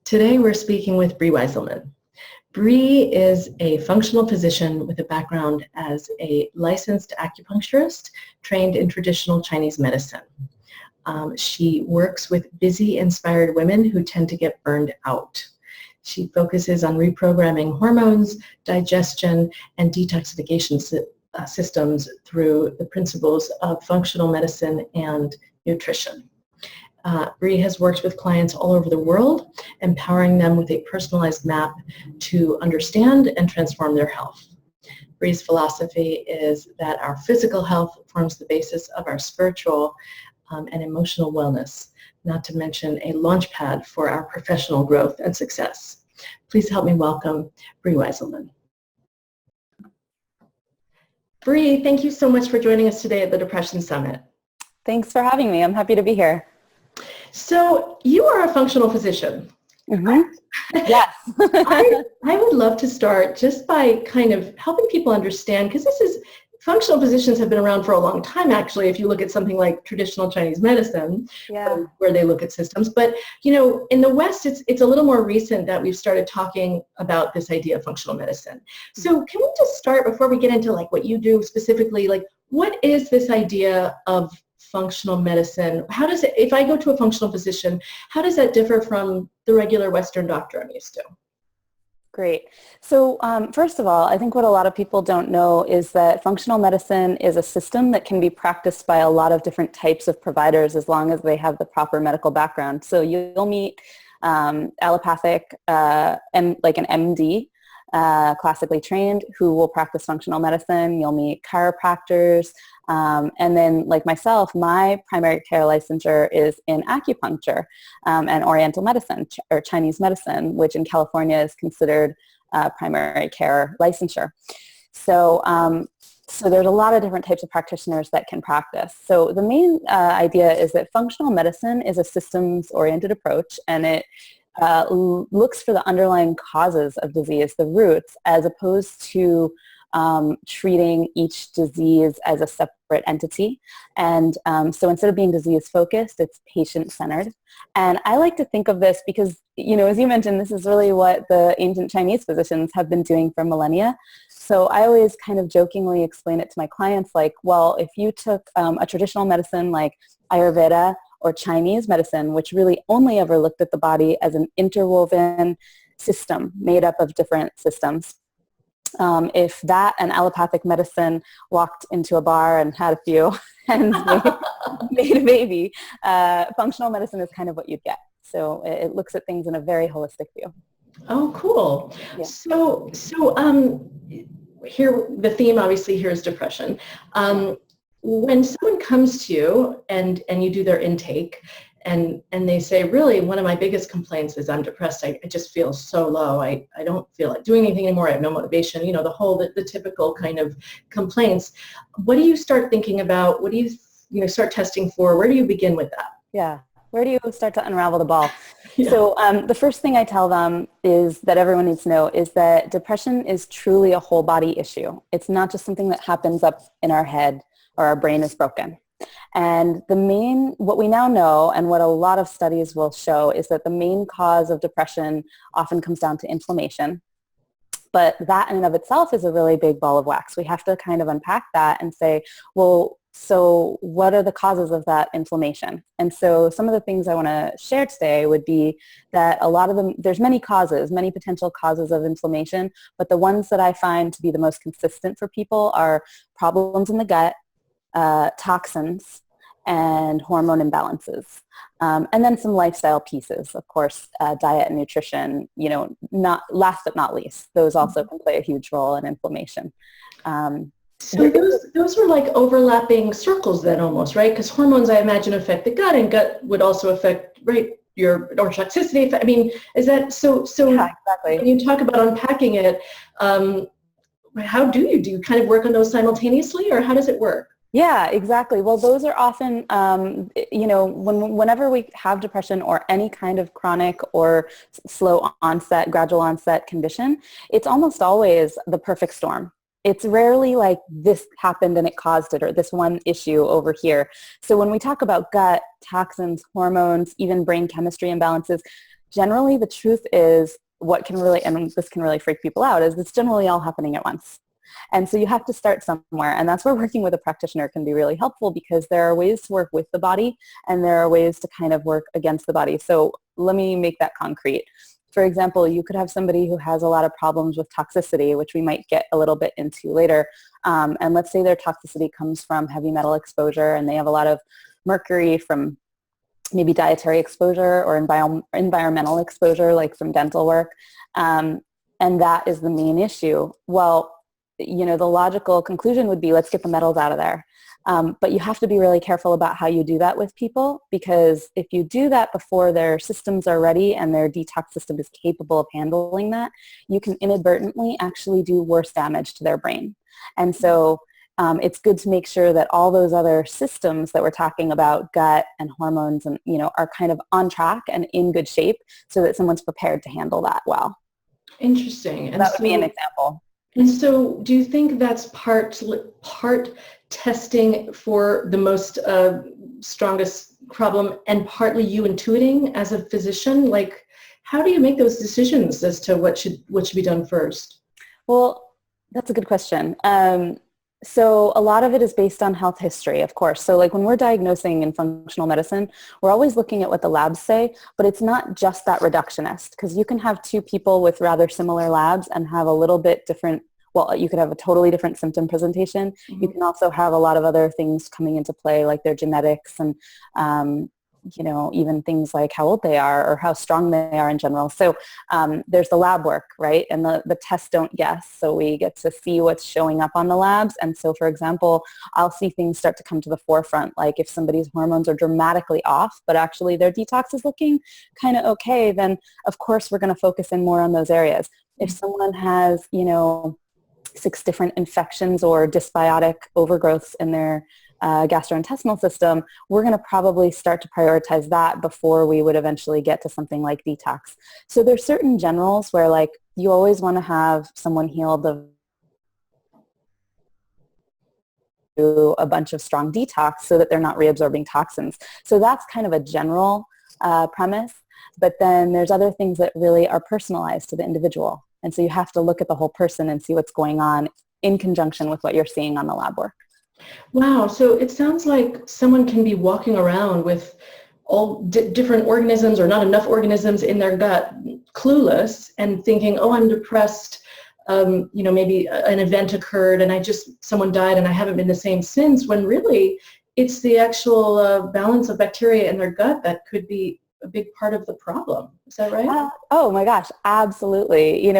Today we're speaking with Brie Wiselman. Brie is a functional physician with a background as a licensed acupuncturist trained in traditional Chinese medicine. She works with busy, inspired women who tend to get burned out. She focuses on reprogramming hormones, digestion, and detoxification systems through the principles of functional medicine and nutrition. Brie has worked with clients all over the world, empowering them with a personalized map to understand and transform their health. Brie's philosophy is that our physical health forms the basis of our spiritual and emotional wellness, not to mention a launch pad for our professional growth and success. Please help me welcome Brie Wiselman. Brie, thank you so much for joining us today at the Depression Summit. Thanks for having me. I'm happy to be here. So you are a functional physician. Mm-hmm. Yes. I would love to start just by kind of helping people understand, because functional physicians have been around for a long time, actually, if you look at something like traditional Chinese medicine, where they look at systems. But, you know, in the West, it's a little more recent that we've started talking about this idea of functional medicine. So can we just start, before we get into like what you do specifically, like what is this idea of functional medicine? How does it, if I go to a functional physician, how does that differ from the regular Western doctor I'm used to? Great. So first of all, I think what a lot of people don't know is that functional medicine is a system that can be practiced by a lot of different types of providers as long as they have the proper medical background. So you'll meet allopathic and like an MD, classically trained, who will practice functional medicine. You'll meet chiropractors. And then like myself, my primary care licensure is in acupuncture and Oriental medicine or Chinese medicine, which in California is considered primary care licensure. So, so there's a lot of different types of practitioners that can practice. So the main idea is that functional medicine is a systems-oriented approach, and it looks for the underlying causes of disease, the roots, as opposed to treating each disease as a separate entity. And so instead of being disease-focused, it's patient-centered. And I like to think of this because, you know, as you mentioned, this is really what the ancient Chinese physicians have been doing for millennia. So I always kind of jokingly explain it to my clients like, well, if you took a traditional medicine like Ayurveda or Chinese medicine, which really only ever looked at the body as an interwoven system made up of different systems, if that and allopathic medicine walked into a bar and had a few and made a baby, functional medicine is kind of what you'd get. So it looks at things in a very holistic view. Oh, cool. Yeah. So here, the theme obviously here is depression. When someone comes to you and you do their intake and they say, really, one of my biggest complaints is I'm depressed. I just feel so low. I don't feel like doing anything anymore. I have no motivation. You know, the typical kind of complaints. What do you start thinking about? What do you start testing for? Where do you begin with that? Yeah. Where do you start to unravel the ball? Yeah. So the first thing I tell them is that everyone needs to know is that depression is truly a whole body issue. It's not just something that happens up in our head or our brain is broken. And what we now know and what a lot of studies will show is that the main cause of depression often comes down to inflammation. But that in and of itself is a really big ball of wax. We have to kind of unpack that and say, well, so what are the causes of that inflammation? And so some of the things I want to share today would be that a lot of them, there's many potential causes of inflammation, but the ones that I find to be the most consistent for people are problems in the gut, toxins, and hormone imbalances. And then some lifestyle pieces, of course, diet and nutrition, you know, not last but not least. Those also can play a huge role in inflammation. So those are like overlapping circles then almost, right? Because hormones, I imagine, affect the gut, and gut would also affect, right, your toxicity. I mean, is that so? Yeah, exactly. When you talk about unpacking it, how do you kind of work on those simultaneously, or how does it work? Yeah, exactly. Well, those are often, you know, whenever we have depression or any kind of chronic or slow onset, gradual onset condition, it's almost always the perfect storm. It's rarely like this happened and it caused it, or this one issue over here. So when we talk about gut, toxins, hormones, even brain chemistry imbalances, generally the truth is what can really, and this can really freak people out, is it's generally all happening at once. And so you have to start somewhere. And that's where working with a practitioner can be really helpful, because there are ways to work with the body and there are ways to kind of work against the body. So let me make that concrete. For example, you could have somebody who has a lot of problems with toxicity, which we might get a little bit into later. And let's say their toxicity comes from heavy metal exposure and they have a lot of mercury from maybe dietary exposure or environmental exposure, like from dental work. And that is the main issue. Well, the logical conclusion would be, let's get the metals out of there. But you have to be really careful about how you do that with people, because if you do that before their systems are ready and their detox system is capable of handling that, you can inadvertently actually do worse damage to their brain. And so it's good to make sure that all those other systems that we're talking about, gut and hormones, and are kind of on track and in good shape, so that someone's prepared to handle that well. Interesting. And that would be an example. And so do you think that's part testing for the most strongest problem and partly you intuiting as a physician? Like, how do you make those decisions as to what should be done first? Well, that's a good question. So a lot of it is based on health history, of course. So like when we're diagnosing in functional medicine, we're always looking at what the labs say, but it's not just that reductionist, because you can have two people with rather similar labs and have a little bit different, well, you could have a totally different symptom presentation. Mm-hmm. You can also have a lot of other things coming into play, like their genetics and, even things like how old they are or how strong they are in general. So there's the lab work, right? And the tests don't guess. So we get to see what's showing up on the labs. And so, for example, I'll see things start to come to the forefront. Like if somebody's hormones are dramatically off, but actually their detox is looking kind of okay, then of course we're going to focus in more on those areas. If someone has, 6 different infections or dysbiotic overgrowths in their gastrointestinal system, we're going to probably start to prioritize that before we would eventually get to something like detox. So there's certain generals where like you always want to have someone healed of a bunch of strong detox so that they're not reabsorbing toxins. So that's kind of a general premise. But then there's other things that really are personalized to the individual. And so you have to look at the whole person and see what's going on in conjunction with what you're seeing on the lab work. Wow. So it sounds like someone can be walking around with all different organisms or not enough organisms in their gut, clueless, and thinking, oh, I'm depressed. Maybe an event occurred and someone died and I haven't been the same since, when really it's the actual balance of bacteria in their gut that could be a big part of the problem. Is that right? Oh my gosh, absolutely.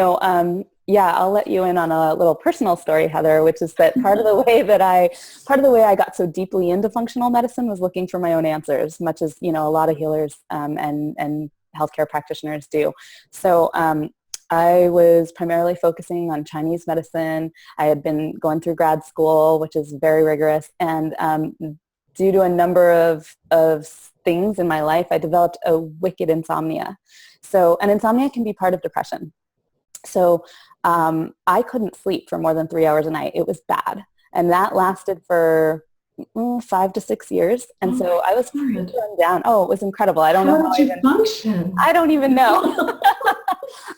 I'll let you in on a little personal story, Heather, which is that part of the way I got so deeply into functional medicine was looking for my own answers, much as, a lot of healers and healthcare practitioners do. So I was primarily focusing on Chinese medicine. I had been going through grad school, which is very rigorous, and due to a number of things in my life, I developed a wicked insomnia. So, and insomnia can be part of depression. So I couldn't sleep for more than 3 hours a night. It was bad. And that lasted for 5 to 6 years. And so I was pretty run down. Oh, it was incrable. I don't know how did you function? I don't even know.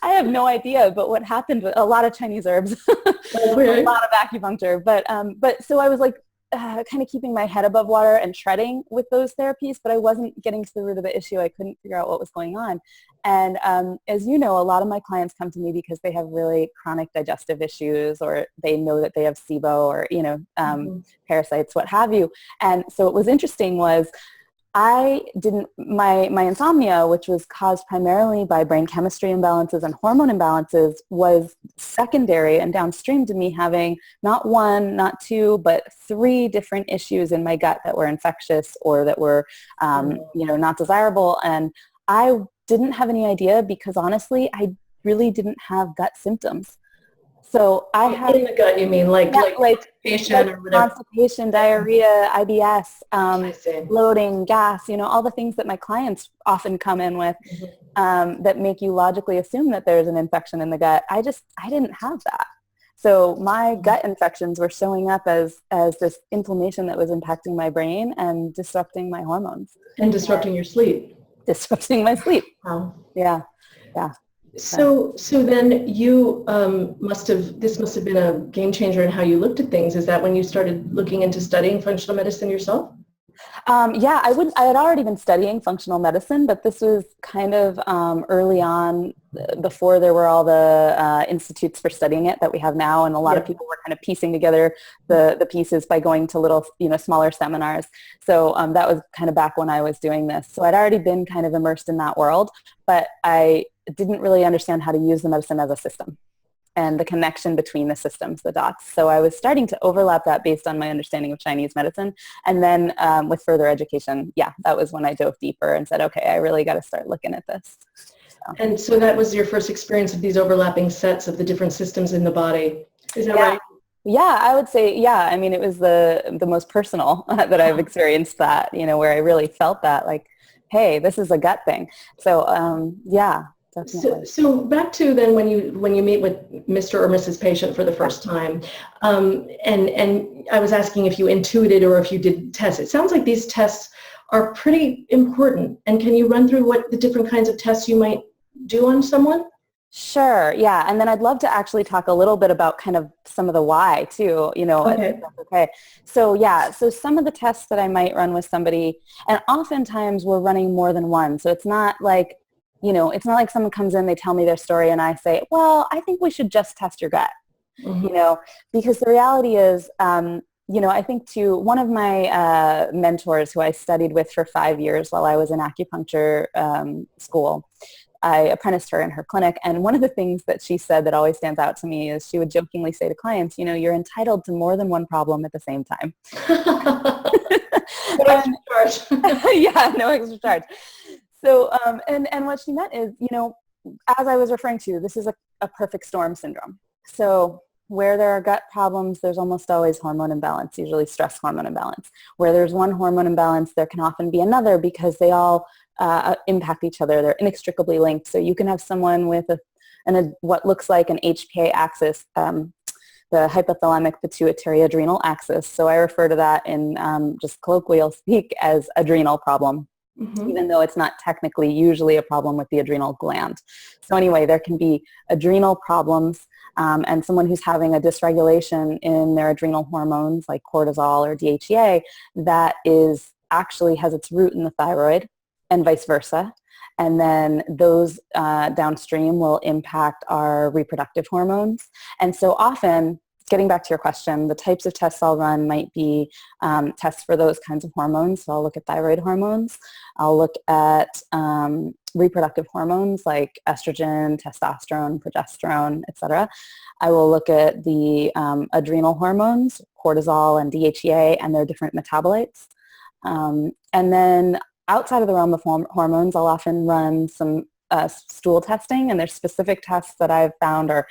I have no idea. But what happened with a lot of Chinese herbs, a lot of acupuncture. But so I was like, kind of keeping my head above water and treading with those therapies, but I wasn't getting to the root of the issue. I couldn't figure out what was going on. And as you know, a lot of my clients come to me because they have really chronic digestive issues, or they know that they have SIBO or, parasites, what have you. And so what was interesting was my insomnia, which was caused primarily by brain chemistry imbalances and hormone imbalances, was secondary and downstream to me having not 1, not 2, but 3 different issues in my gut that were infectious or that were, not desirable. And I didn't have any idea because honestly, I really didn't have gut symptoms. So I had in the gut. You mean like constipation or whatever? Constipation, diarrhea, IBS, bloating, gas. All the things that my clients often come in with that make you logically assume that there's an infection in the gut. I didn't have that. So my gut infections were showing up as this inflammation that was impacting my brain and disrupting my hormones and disrupting your sleep. disrupting my sleep. Wow. Yeah. Yeah. So then you this must have been a game changer in how you looked at things. Is that when you started looking into studying functional medicine yourself? Yeah, I had already been studying functional medicine, but this was kind of early on, before there were all the institutes for studying it that we have now, and a lot of people were kind of piecing together the pieces by going to little, smaller seminars. So that was kind of back when I was doing this. So I'd already been kind of immersed in that world, but I didn't really understand how to use the medicine as a system and the connection between the systems, the dots. So I was starting to overlap that based on my understanding of Chinese medicine. And then with further education, that was when I dove deeper and said, okay, I really got to start looking at this. So. And so that was your first experience of these overlapping sets of the different systems in the body. Is that right? Yeah, I would say, I mean, it was the most personal that I've experienced that, where I really felt that, like, hey, this is a gut thing. So, So back to then when you meet with Mr. or Mrs. Patient for the first time, and I was asking if you intuited or if you did tests. It sounds like these tests are pretty important. And can you run through what the different kinds of tests you might do on someone? Sure. Yeah. And then I'd love to actually talk a little bit about kind of some of the why too, Okay. Okay. So so some of the tests that I might run with somebody, and oftentimes we're running more than one. So it's not like, it's not like someone comes in, they tell me their story and I say, well, I think we should just test your gut, because the reality is, I think to one of my mentors who I studied with for 5 years while I was in acupuncture school, I apprenticed her in her clinic. And one of the things that she said that always stands out to me is she would jokingly say to clients, you're entitled to more than one problem at the same time. No extra charge. Yeah, no extra charge. So, and what she meant is, as I was referring to, this is a perfect storm syndrome. So where there are gut problems, there's almost always hormone imbalance, usually stress hormone imbalance. Where there's one hormone imbalance, there can often be another because they all impact each other. They're inextricably linked. So you can have someone with what looks like an HPA axis, the hypothalamic pituitary adrenal axis. So I refer to that in just colloquial speak as adrenal problem. Mm-hmm. Even though it's not technically usually a problem with the adrenal gland. So anyway, there can be adrenal problems and someone who's having a dysregulation in their adrenal hormones like cortisol or DHEA that is actually has its root in the thyroid and vice versa. And then those downstream will impact our reproductive hormones. And so often, getting back to your question, the types of tests I'll run might be tests for those kinds of hormones. So I'll look at thyroid hormones. I'll look at reproductive hormones like estrogen, testosterone, progesterone, etc. I will look at the adrenal hormones, cortisol and DHEA, and their different metabolites. And then outside of the realm of hormones, I'll often run some stool testing, and there's specific tests that I've found are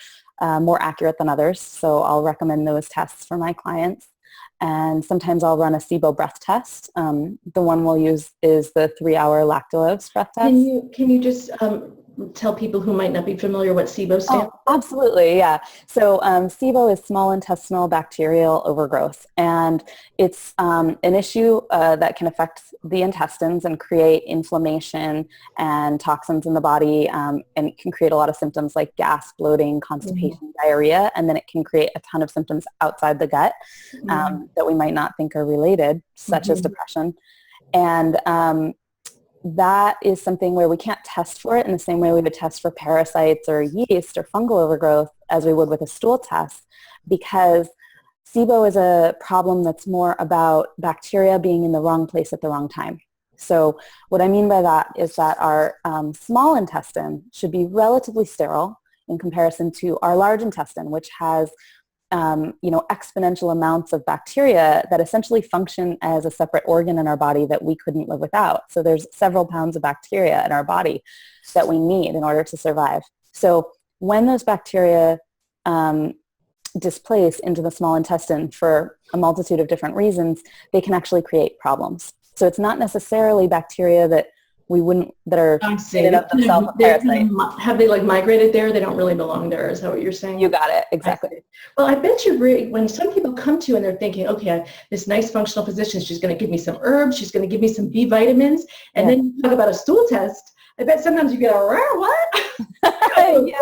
more accurate than others. So I'll recommend those tests for my clients. And sometimes I'll run a SIBO breath test. The one we'll use is the 3-hour lactulose breath test. Can you just tell people who might not be familiar what SIBO stands for? Absolutely, yeah. So SIBO is small intestinal bacterial overgrowth, and it's an issue that can affect the intestines and create inflammation and toxins in the body, and it can create a lot of symptoms like gas, bloating, constipation, diarrhea, and then it can create a ton of symptoms outside the gut that we might not think are related, such as depression. And that is something where we can't test for it in the same way we would test for parasites or yeast or fungal overgrowth as we would with a stool test, because SIBO is a problem that's more about bacteria being in the wrong place at the wrong time. So what I mean by that is that our small intestine should be relatively sterile in comparison to our large intestine, which has exponential amounts of bacteria that essentially function as a separate organ in our body that we couldn't live without. So there's several pounds of bacteria in our body that we need in order to survive. So when those bacteria displace into the small intestine for a multitude of different reasons, they can actually create problems. So it's not necessarily bacteria that that are I see. in and of themselves a parasite. Have they like migrated there? They don't really belong there. Is that what you're saying? You got it. Exactly. Well, I bet you when some people come to you and they're thinking, okay, this nice functional position, she's going to give me some herbs, she's going to give me some B vitamins, and then you talk about a stool test. I bet sometimes you get a what? Yeah.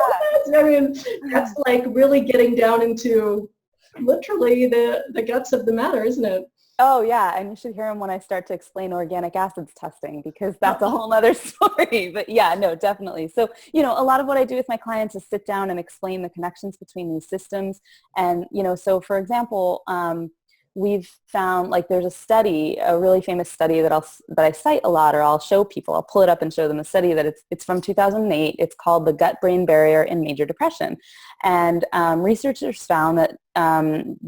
I mean, that's like really getting down into literally the guts of the matter, isn't it? Oh yeah, and you should hear them when I start to explain organic acids testing, because that's a whole other story. But yeah, no, definitely. So, a lot of what I do with my clients is sit down and explain the connections between these systems. And, so for example, we've found, like, there's a study, a really famous study that I cite a lot, or I'll show people. I'll pull it up and show them a study that it's from 2008. It's called the gut-brain barrier in major depression. And researchers found that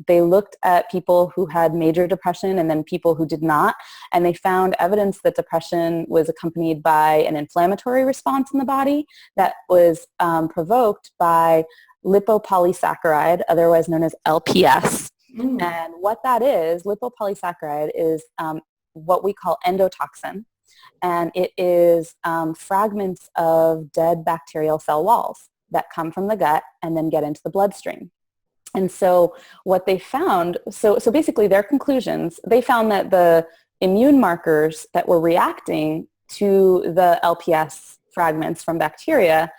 they looked at people who had major depression and then people who did not, and they found evidence that depression was accompanied by an inflammatory response in the body that was provoked by lipopolysaccharide, otherwise known as LPS. And what that is, lipopolysaccharide is what we call endotoxin, and it is fragments of dead bacterial cell walls that come from the gut and then get into the bloodstream. And so what they found, so basically their conclusions, they found that the immune markers that were reacting to the LPS fragments from bacteria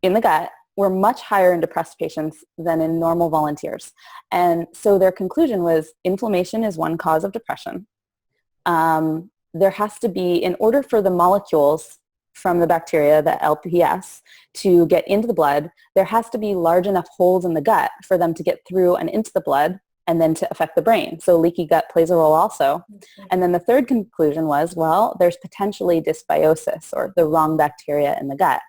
in the gut were much higher in depressed patients than in normal volunteers. And so their conclusion was inflammation is one cause of depression. There has to be, in order for the molecules from the bacteria, the LPS, to get into the blood, there has to be large enough holes in the gut for them to get through and into the blood and then to affect the brain. So leaky gut plays a role also. And then the third conclusion was, well, there's potentially dysbiosis, or the wrong bacteria in the gut.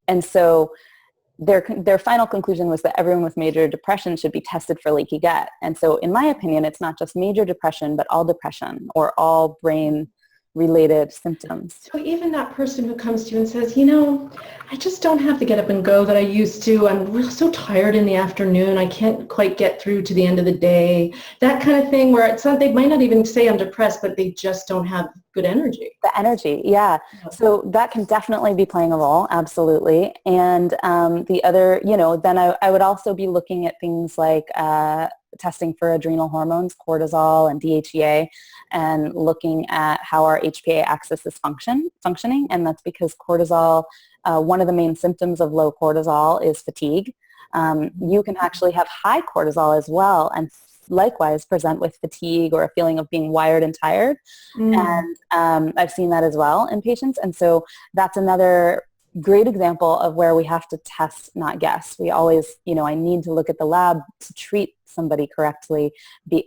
And so their final conclusion was that everyone with major depression should be tested for leaky gut. And so in my opinion, it's not just major depression, but all depression or all brain-related symptoms. So even that person who comes to you and says, I just don't have the get up and go that I used to. I'm so tired in the afternoon. I can't quite get through to the end of the day. That kind of thing, where it's not, they might not even say I'm depressed, but they just don't have good energy. The energy, yeah. So that can definitely be playing a role, absolutely. And the other, then I would also be looking at things like testing for adrenal hormones, cortisol and DHEA, and looking at how our HPA axis is functioning. And that's because cortisol, one of the main symptoms of low cortisol is fatigue. You can actually have high cortisol as well, and likewise present with fatigue or a feeling of being wired and tired. And I've seen that as well in patients. And so that's another great example of where we have to test, not guess. We always, I need to look at the lab to treat somebody correctly,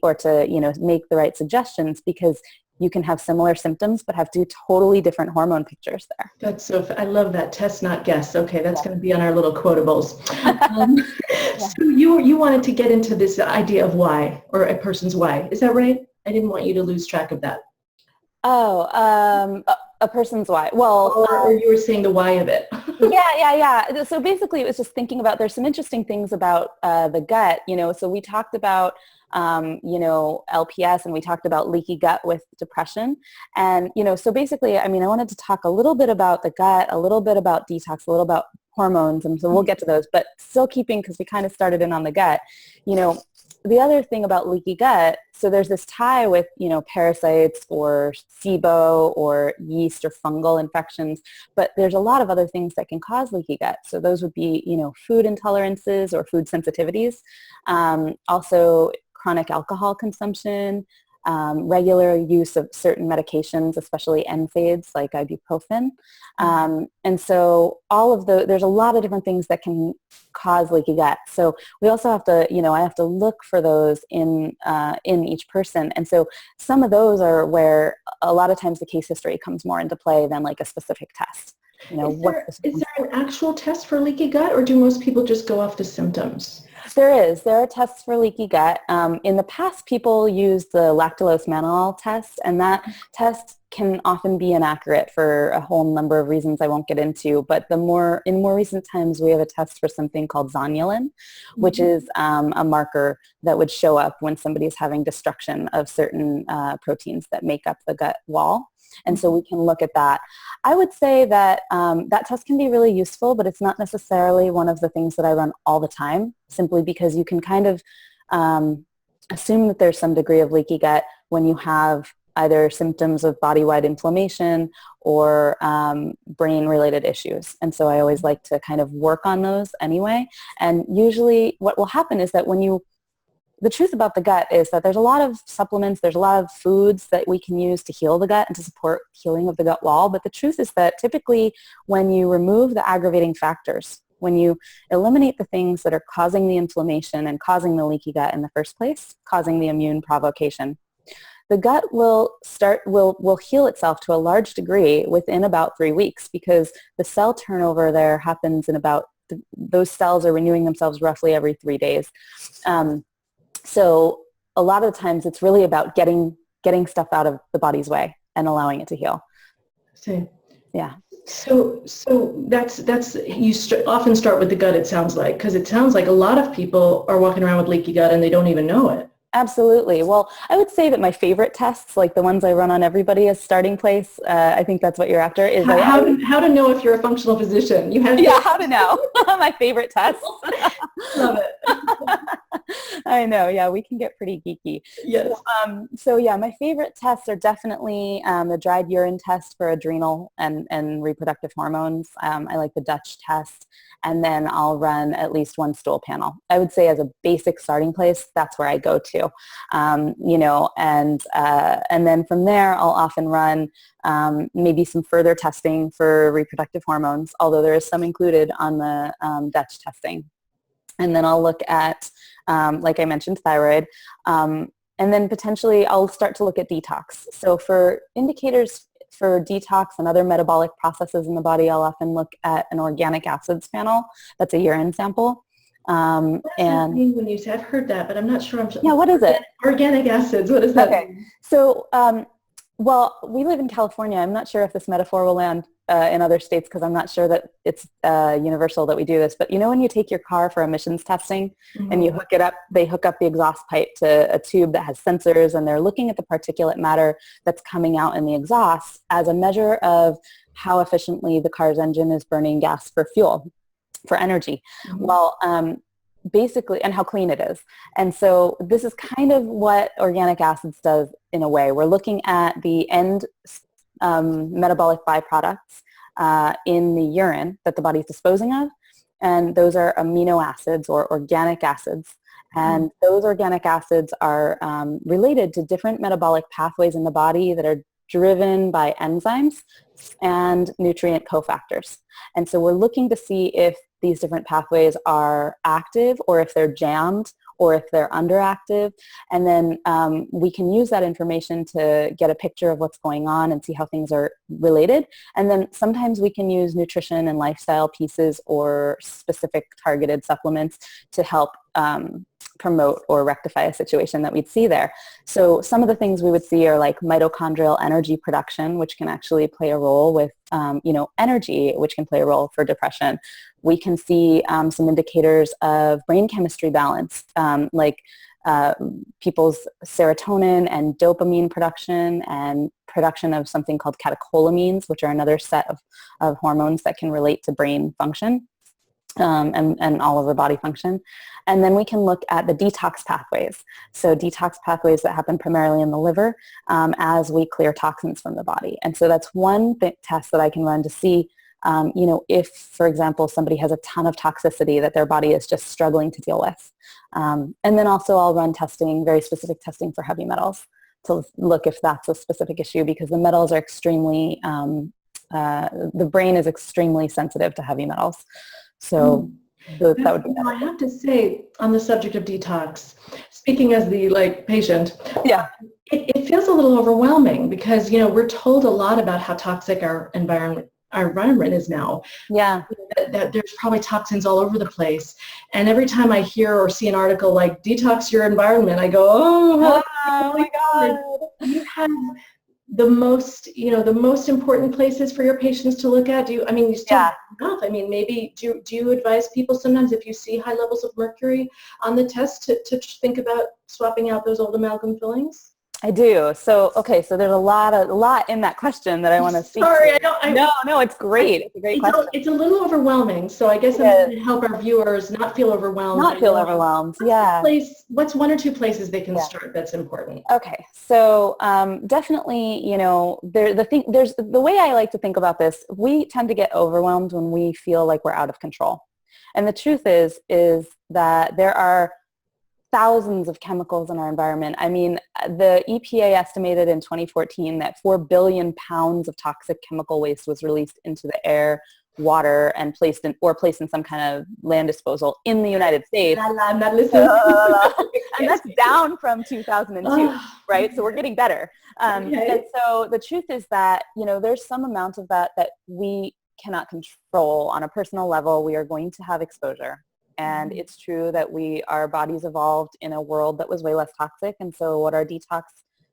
or to, make the right suggestions, because you can have similar symptoms but have two totally different hormone pictures there. That's I love that. Test, not guess. Okay, that's going to be on our little quotables. So you wanted to get into this idea of why, or a person's why. Is that right? I didn't want you to lose track of that. A person's why. Well, or you were saying the why of it. Yeah. So basically it was just thinking about, there's some interesting things about the gut, so we talked about, LPS, and we talked about leaky gut with depression. And, so basically, I wanted to talk a little bit about the gut, a little bit about detox, a little about hormones. And so we'll get to those, but still keeping, because we kind of started in on the gut, the other thing about leaky gut, so there's this tie with, parasites or SIBO or yeast or fungal infections, but there's a lot of other things that can cause leaky gut. So those would be, food intolerances or food sensitivities, also chronic alcohol consumption, regular use of certain medications, especially NSAIDs like ibuprofen. And so there's a lot of different things that can cause leaky gut. So we also have to, I have to look for those in each person. And so some of those are where a lot of times the case history comes more into play than like a specific test. Is there an actual test for leaky gut, or do most people just go off the symptoms? There are tests for leaky gut. In the past, people used the lactulose mannitol test, and that test can often be inaccurate for a whole number of reasons I won't get into. But in more recent times, we have a test for something called zonulin, which is a marker that would show up when somebody is having destruction of certain proteins that make up the gut wall. And so we can look at that. I would say that that test can be really useful, but it's not necessarily one of the things that I run all the time, simply because you can kind of assume that there's some degree of leaky gut when you have either symptoms of body-wide inflammation or brain-related issues. And so I always like to kind of work on those anyway. And usually what will happen is that the truth about the gut is that there's a lot of supplements, there's a lot of foods that we can use to heal the gut and to support healing of the gut wall. But the truth is that typically when you remove the aggravating factors, when you eliminate the things that are causing the inflammation and causing the leaky gut in the first place, causing the immune provocation, the gut will heal itself to a large degree within about 3 weeks, because the cell turnover there happens in about, those cells are renewing themselves roughly every 3 days. So a lot of the times it's really about getting stuff out of the body's way and allowing it to heal. See. Yeah. So that's you often start with the gut, it sounds like, because it sounds like a lot of people are walking around with leaky gut and they don't even know it. Absolutely. Well, I would say that my favorite tests, like the ones I run on everybody as starting place, I think that's what you're after, is how to know if you're a functional physician. How to know. My favorite tests. Love it. I know. Yeah, we can get pretty geeky. Yes. So yeah, my favorite tests are definitely the dried urine test for adrenal and reproductive hormones. I like the Dutch test. And then I'll run at least one stool panel. I would say as a basic starting place, that's where I go to, and then from there, I'll often run maybe some further testing for reproductive hormones, although there is some included on the Dutch testing. And then I'll look at, like I mentioned, thyroid. And then potentially I'll start to look at detox. So for indicators for detox and other metabolic processes in the body, I'll often look at an organic acids panel. That's a urine sample. And when you say, I've heard that, but I'm not sure. Yeah, what is it? Organic acids. What is that? Okay. So, well, we live in California. I'm not sure if this metaphor will land in other states, because I'm not sure that it's universal that we do this. But you know, when you take your car for emissions testing, mm-hmm. and you hook it up, they hook up the exhaust pipe to a tube that has sensors, and they're looking at the particulate matter that's coming out in the exhaust as a measure of how efficiently the car's engine is burning gas for fuel, for energy. Mm-hmm. Well, basically, and how clean it is. And so this is kind of what organic acids does in a way. We're looking at the end metabolic byproducts in the urine that the body's disposing of, and those are amino acids or organic acids. And those organic acids are related to different metabolic pathways in the body that are driven by enzymes and nutrient cofactors. And so we're looking to see if these different pathways are active, or if they're jammed, or if they're underactive. And then we can use that information to get a picture of what's going on and see how things are related. And then sometimes we can use nutrition and lifestyle pieces or specific targeted supplements to help promote or rectify a situation that we'd see there. So some of the things we would see are like mitochondrial energy production, which can actually play a role with, energy, which can play a role for depression. We can see some indicators of brain chemistry balance, like people's serotonin and dopamine production, and production of something called catecholamines, which are another set of hormones that can relate to brain function. And all over body function. And then we can look at the detox pathways. So detox pathways that happen primarily in the liver as we clear toxins from the body. And so that's one test that I can run to see, if, for example, somebody has a ton of toxicity that their body is just struggling to deal with. And then also I'll run testing, very specific testing for heavy metals to look if that's a specific issue, because the metals are extremely, the brain is extremely sensitive to heavy metals. So that would be I have to say, on the subject of detox, speaking as the patient, yeah, it feels a little overwhelming, because we're told a lot about how toxic our environment is now. Yeah, that there's probably toxins all over the place, and every time I hear or see an article like "detox your environment," I go, "Oh my God!" You have the most important places for your patients to look at? You still have enough. Maybe do you advise people sometimes, if you see high levels of mercury on the test, to think about swapping out those old amalgam fillings? I do. So, okay, so there's a lot in that question that I want to speak Sorry, to. No, it's great. It's a great question. It's a little overwhelming. So I guess I'm going to help our viewers not feel overwhelmed. Not feel overwhelmed. Yeah. What's one or two places they can Yeah. start that's important? Okay, so definitely, you know, there's the way I like to think about this. We tend to get overwhelmed when we feel like we're out of control, and the truth is that there are thousands of chemicals in our environment. I mean, the EPA estimated in 2014 that 4 billion pounds of toxic chemical waste was released into the air, water, and placed in some kind of land disposal in the United States. I'm not listening. And that's down from 2002, right? So we're getting better. Okay. And so the truth is that, you know, there's some amount of that we cannot control on a personal level. We are going to have exposure. And it's true that our bodies evolved in a world that was way less toxic. And so what our detox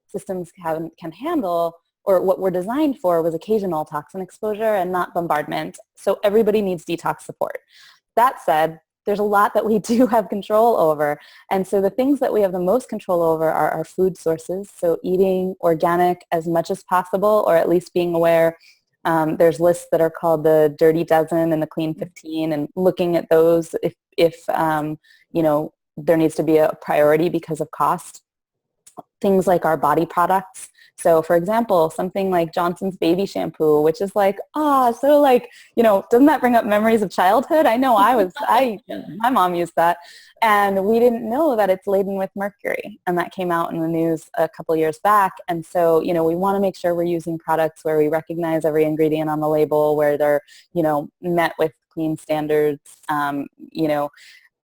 systems can handle, or what we're designed for, was occasional toxin exposure and not bombardment. So everybody needs detox support. That said, there's a lot that we do have control over. And so the things that we have the most control over are our food sources. So eating organic as much as possible, or at least being aware. There's lists that are called the Dirty Dozen and the Clean 15, and looking at those if you know, there needs to be a priority because of cost. Things like our body products. So for example, something like Johnson's baby shampoo, which is like, so like, you know, doesn't that bring up memories of childhood? I know my mom used that. And we didn't know that it's laden with mercury. And that came out in the news a couple years back. And so, you know, we want to make sure we're using products where we recognize every ingredient on the label, where they're, you know, met with clean standards, you know,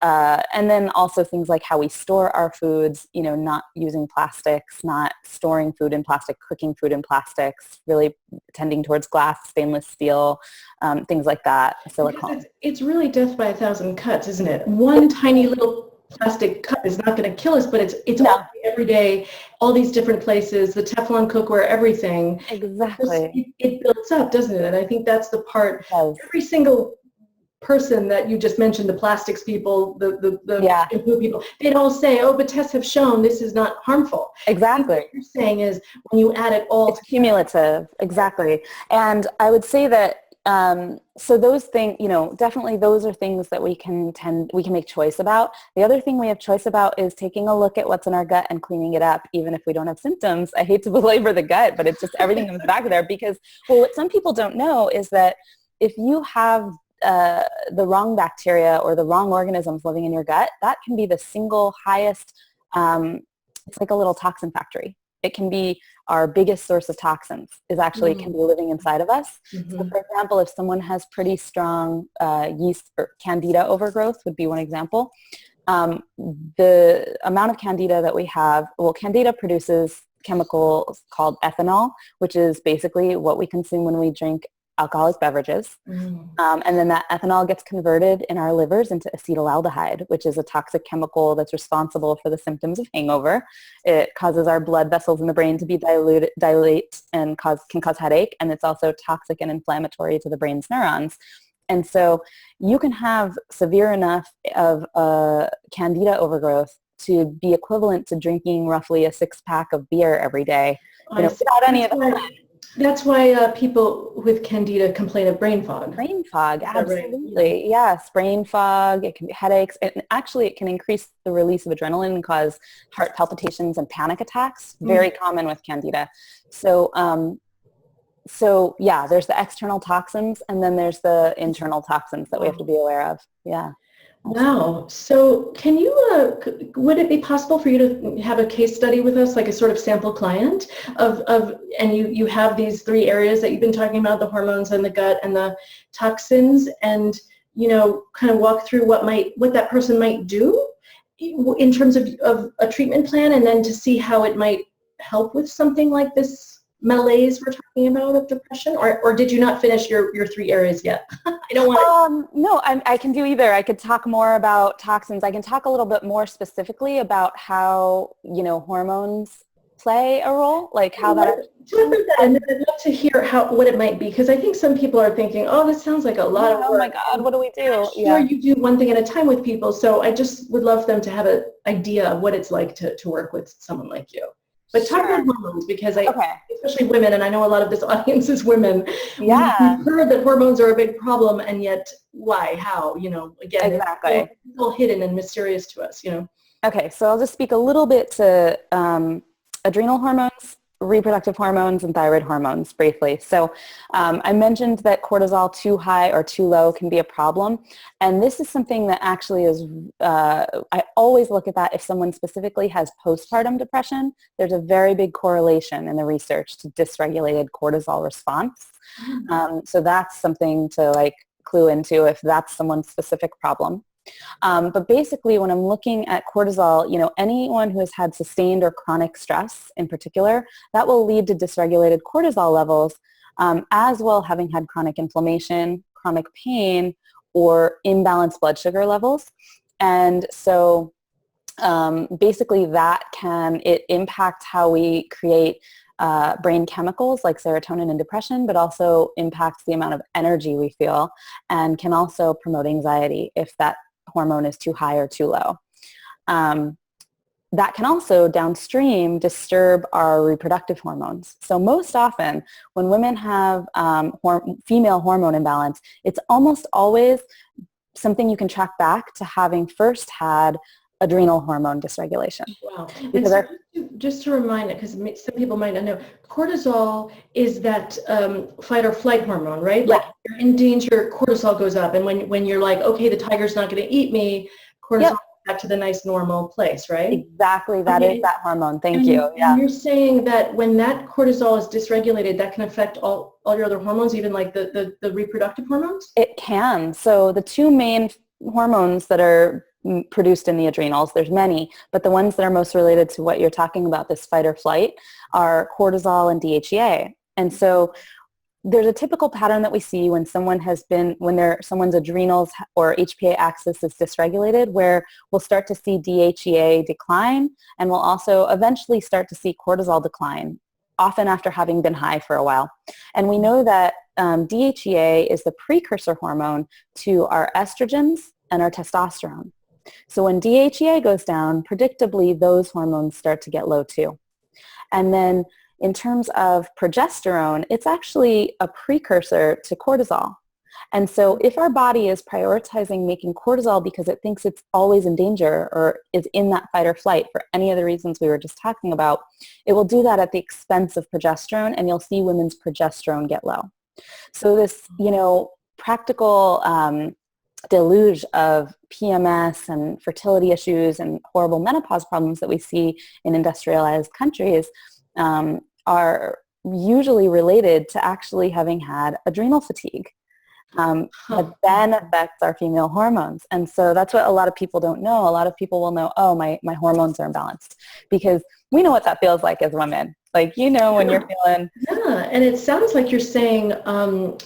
and then also things like how we store our foods, you know, not using plastics, not storing food in plastic, cooking food in plastics, really tending towards glass, stainless steel, things like that, silicone. It's really death by 1,000 cuts, isn't it? One tiny little plastic cup is not going to kill us, but it's all every day, all these different places, the Teflon cookware, everything. Exactly. It builds up, doesn't it? And I think that's the part, every single person that you just mentioned, the plastics people, the shampoo people, they'd all say, but tests have shown this is not harmful. Exactly. What you're saying is when you add it all, it's cumulative. Exactly. And I would say that so those things, you know, definitely those are things that we can make choice about. The other thing we have choice about is taking a look at what's in our gut and cleaning it up, even if we don't have symptoms. I hate to belabor the gut, but it's just everything comes back there, because, well, what some people don't know is that if you have the wrong bacteria or the wrong organisms living in your gut, that can be the single highest, it's like a little toxin factory. It can be our biggest source of toxins, is actually can be living inside of us. So for example, if someone has pretty strong yeast or candida overgrowth would be one example. The amount of candida that we have, well, candida produces chemicals called ethanol, which is basically what we consume when we drink alcoholic beverages. And then that ethanol gets converted in our livers into acetaldehyde, which is a toxic chemical that's responsible for the symptoms of hangover. It causes our blood vessels in the brain to be dilate and can cause headache. And it's also toxic and inflammatory to the brain's neurons. And so you can have severe enough of candida overgrowth to be equivalent to drinking roughly a 6-pack of beer every day, you know, without any of the fun. That's why people with candida complain of brain fog. Brain fog, absolutely. Right? Yes, brain fog. It can be headaches. And actually, it can increase the release of adrenaline and cause heart palpitations and panic attacks. Very common with candida. So, yeah, there's the external toxins, and then there's the internal toxins that we have to be aware of. Yeah. Wow. So can you, would it be possible for you to have a case study with us, like a sort of sample client and you have these 3 areas that you've been talking about, the hormones and the gut and the toxins, and, you know, kind of walk through what that person might do in terms of a treatment plan, and then to see how it might help with something like this malaise we're talking about of depression, or did you not finish your 3 areas yet? I don't want to. No, I can do either. I could talk more about toxins. I can talk a little bit more specifically about how, you know, hormones play a role, like how that. And then I'd love to hear what it might be, because I think some people are thinking, this sounds like a lot of work. Oh my God, what do we do? Sure, you do one thing at a time with people, so I just would love them to have an idea of what it's like to work with someone like you. But talk about hormones, because especially women, and I know a lot of this audience is women. Yeah. We've heard that hormones are a big problem, and yet why, how, again, Exactly. it's all hidden and mysterious to us, Okay, so I'll just speak a little bit to adrenal hormones, reproductive hormones, and thyroid hormones briefly. So I mentioned that cortisol too high or too low can be a problem. And this is something that actually is, I always look at that if someone specifically has postpartum depression. There's a very big correlation in the research to dysregulated cortisol response. So that's something to clue into if that's someone's specific problem. But basically, when I'm looking at cortisol, anyone who has had sustained or chronic stress in particular, that will lead to dysregulated cortisol levels, as well having had chronic inflammation, chronic pain, or imbalanced blood sugar levels. And so basically it impacts how we create brain chemicals like serotonin in depression, but also impacts the amount of energy we feel, and can also promote anxiety if that hormone is too high or too low. That can also downstream disturb our reproductive hormones. So most often when women have female hormone imbalance, it's almost always something you can track back to having first had adrenal hormone dysregulation. Wow. And so just to remind it, because some people might not know, cortisol is that fight or flight hormone, right? Yeah. Like you're in danger, cortisol goes up. And when you're like, okay, the tiger's not going to eat me, cortisol goes back to the nice normal place, right? Exactly. That is that hormone. Thank you. Yeah. And you're saying that when that cortisol is dysregulated, that can affect all your other hormones, even like the reproductive hormones? It can. So the two main hormones that are produced in the adrenals, there's many, but the ones that are most related to what you're talking about, this fight or flight, are cortisol and DHEA. And so there's a typical pattern that we see when someone's adrenals or HPA axis is dysregulated, where we'll start to see DHEA decline, and we'll also eventually start to see cortisol decline, often after having been high for a while. And we know that DHEA is the precursor hormone to our estrogens and our testosterone. So when DHEA goes down, predictably those hormones start to get low too. And then in terms of progesterone, it's actually a precursor to cortisol. And so if our body is prioritizing making cortisol because it thinks it's always in danger or is in that fight or flight for any of the reasons we were just talking about, it will do that at the expense of progesterone, and you'll see women's progesterone get low. So this, practical deluge of PMS and fertility issues and horrible menopause problems that we see in industrialized countries are usually related to actually having had adrenal fatigue. That then affects our female hormones. And so that's what a lot of people don't know. A lot of people will know, oh, my hormones are imbalanced, because we know what that feels like as women. Like, when you're feeling. Yeah, and it sounds like you're saying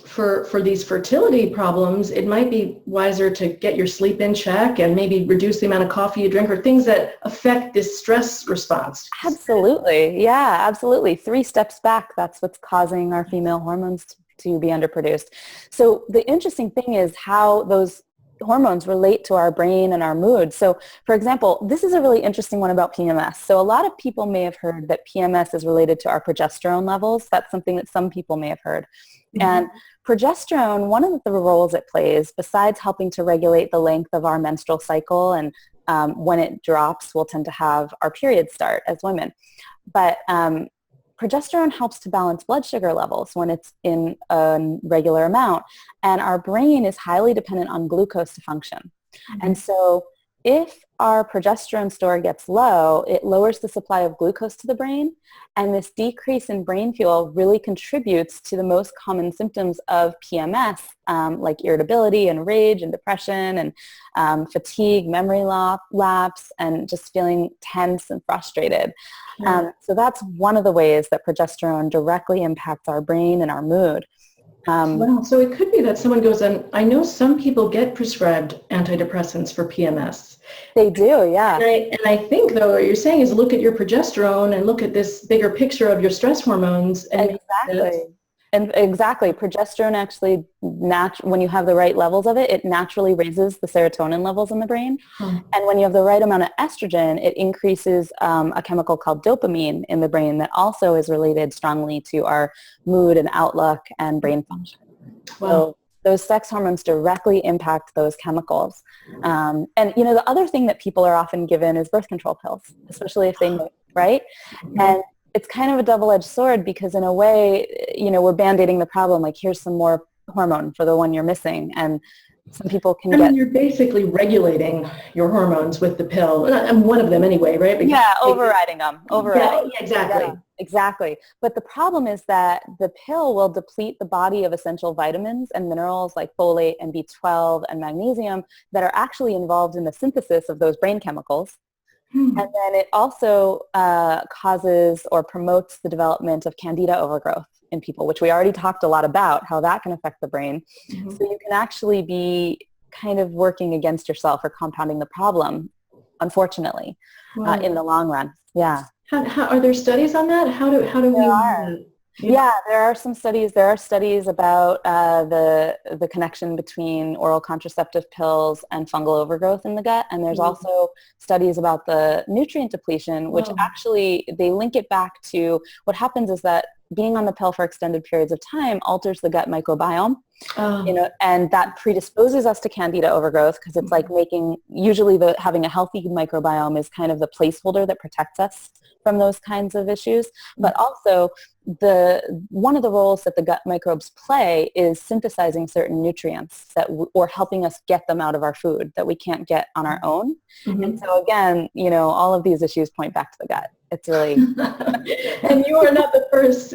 for these fertility problems, it might be wiser to get your sleep in check and maybe reduce the amount of coffee you drink, or things that affect this stress response. Absolutely. Yeah, absolutely. 3 steps back, that's what's causing our female hormones to be underproduced. So the interesting thing is how those hormones relate to our brain and our mood. So for example, this is a really interesting one about PMS. So a lot of people may have heard that PMS is related to our progesterone levels. That's something that some people may have heard. Mm-hmm. And progesterone, one of the roles it plays, besides helping to regulate the length of our menstrual cycle, and when it drops, we'll tend to have our periods start as women. But progesterone helps to balance blood sugar levels when it's in a regular amount, and our brain is highly dependent on glucose to function. Mm-hmm. And so if our progesterone store gets low, it lowers the supply of glucose to the brain, and this decrease in brain fuel really contributes to the most common symptoms of PMS, like irritability and rage and depression and fatigue, memory lapse, and just feeling tense and frustrated. So that's one of the ways that progesterone directly impacts our brain and our mood. Wow. So it could be that someone goes, and I know some people get prescribed antidepressants for PMS. They do, yeah. And I think, though, what you're saying is look at your progesterone and look at this bigger picture of your stress hormones. And exactly. And exactly, progesterone actually, when you have the right levels of it, it naturally raises the serotonin levels in the brain. Huh. And when you have the right amount of estrogen, it increases a chemical called dopamine in the brain that also is related strongly to our mood and outlook and brain function. Wow. So those sex hormones directly impact those chemicals. And, the other thing that people are often given is birth control pills, especially if they know, right? And it's kind of a double-edged sword because in a way, we're band-aiding the problem. Like, here's some more hormone for the one you're missing. And some people can get... you're basically regulating your hormones with the pill. And one of them anyway, right? Because overriding them. Yeah, exactly. Yeah, exactly. But the problem is that the pill will deplete the body of essential vitamins and minerals like folate and B12 and magnesium that are actually involved in the synthesis of those brain chemicals. And then it also causes or promotes the development of candida overgrowth in people, which we already talked a lot about, how that can affect the brain. So you can actually be kind of working against yourself or compounding the problem, unfortunately, in the long run. Yeah. How are there studies on that? How do we... Yeah, there are some studies. There are studies about the connection between oral contraceptive pills and fungal overgrowth in the gut. And there's also studies about the nutrient depletion, which actually they link it back to what happens is that being on the pill for extended periods of time alters the gut microbiome. And that predisposes us to candida overgrowth because it's like usually having a healthy microbiome is kind of the placeholder that protects us from those kinds of issues. But also one of the roles that the gut microbes play is synthesizing certain nutrients or helping us get them out of our food that we can't get on our own. And so again, all of these issues point back to the gut. It's really... And you are not the first.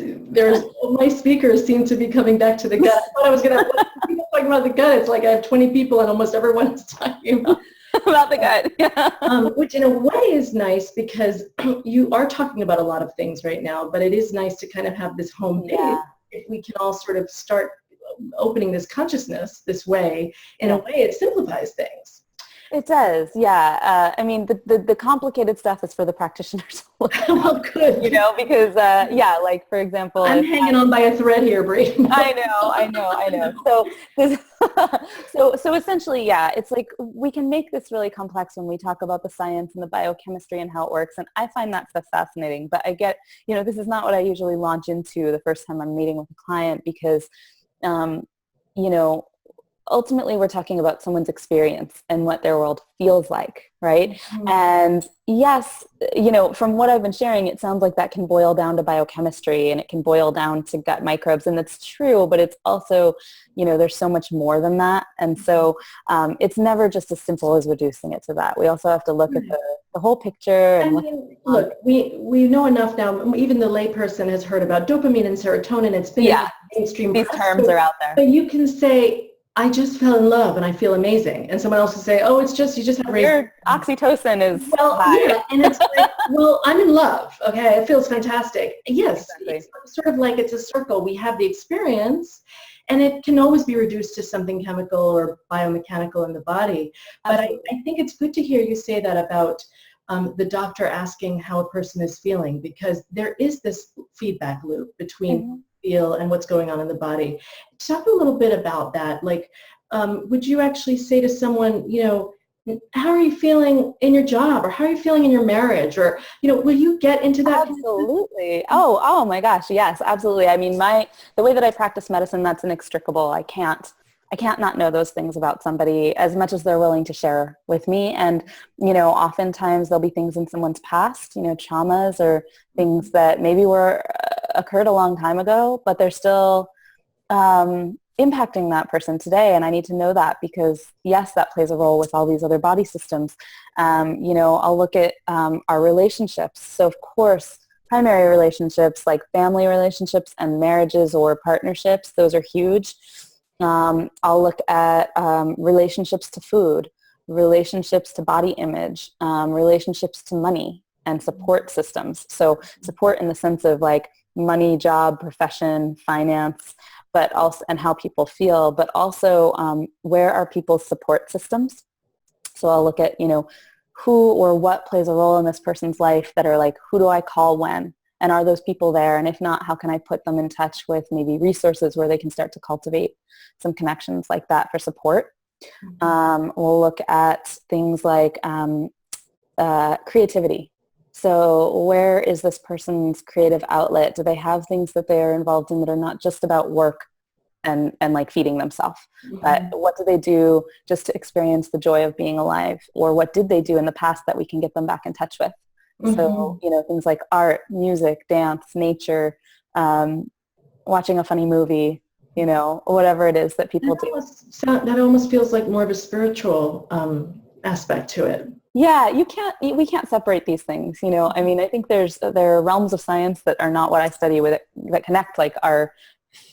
My speakers seem to be coming back to the gut. I thought I was going to people talking about the gut. It's like I have 20 people and almost everyone's talking about the gut. Which in a way is nice because you are talking about a lot of things right now, but it is nice to kind of have this home base. If we can all sort of start opening this consciousness this way, in a way it simplifies things. It does, yeah. The complicated stuff is for the practitioners. Well, good. Because, like, for example... I'm hanging on by a thread here, Brie. I know. So essentially, it's like we can make this really complex when we talk about the science and the biochemistry and how it works, and I find that stuff fascinating. But I get, this is not what I usually launch into the first time I'm meeting with a client because, ultimately we're talking about someone's experience and what their world feels like, right? And yes, from what I've been sharing, it sounds like that can boil down to biochemistry and it can boil down to gut microbes, and that's true, but it's also, there's so much more than that. And so it's never just as simple as reducing it to that. We also have to look at the whole picture. And look, we know enough now. Even the layperson has heard about dopamine and serotonin. It's been mainstream. These terms are out there. But you can say, I just fell in love and I feel amazing. And someone else will say, oh, you just have raised... Your oxytocin is high. Yeah, and it's like, well, I'm in love, okay? It feels fantastic. Yes, exactly. It's sort of like it's a circle. We have the experience, and it can always be reduced to something chemical or biomechanical in the body. But I think it's good to hear you say that about the doctor asking how a person is feeling, because there is this feedback loop between feel and what's going on in the body. Talk a little bit about that. Like, would you actually say to someone, how are you feeling in your job, or how are you feeling in your marriage, or, will you get into that? Absolutely. Oh my gosh. Yes, absolutely. I mean, the way that I practice medicine, that's inextricable. I can't not know those things about somebody as much as they're willing to share with me. And, oftentimes there'll be things in someone's past, traumas or things that maybe occurred a long time ago, but they're still impacting that person today. And I need to know that because, yes, that plays a role with all these other body systems. I'll look at our relationships. So, of course, primary relationships like family relationships and marriages or partnerships, those are huge. I'll look at relationships to food, relationships to body image, relationships to money, and support systems. So support in the sense of like money, job, profession, finance, but also, and how people feel, but also where are people's support systems? So I'll look at, who or what plays a role in this person's life that are like, who do I call when? And are those people there? And if not, how can I put them in touch with maybe resources where they can start to cultivate some connections like that for support? We'll look at things like creativity. So where is this person's creative outlet? Do they have things that they are involved in that are not just about work and like feeding themselves? But what do they do just to experience the joy of being alive? Or what did they do in the past that we can get them back in touch with? So, things like art, music, dance, nature, watching a funny movie, whatever it is that people do. That almost feels like more of a spiritual aspect to it. Yeah, we can't separate these things, I mean, I think there are realms of science that are not what I study with it, that connect like our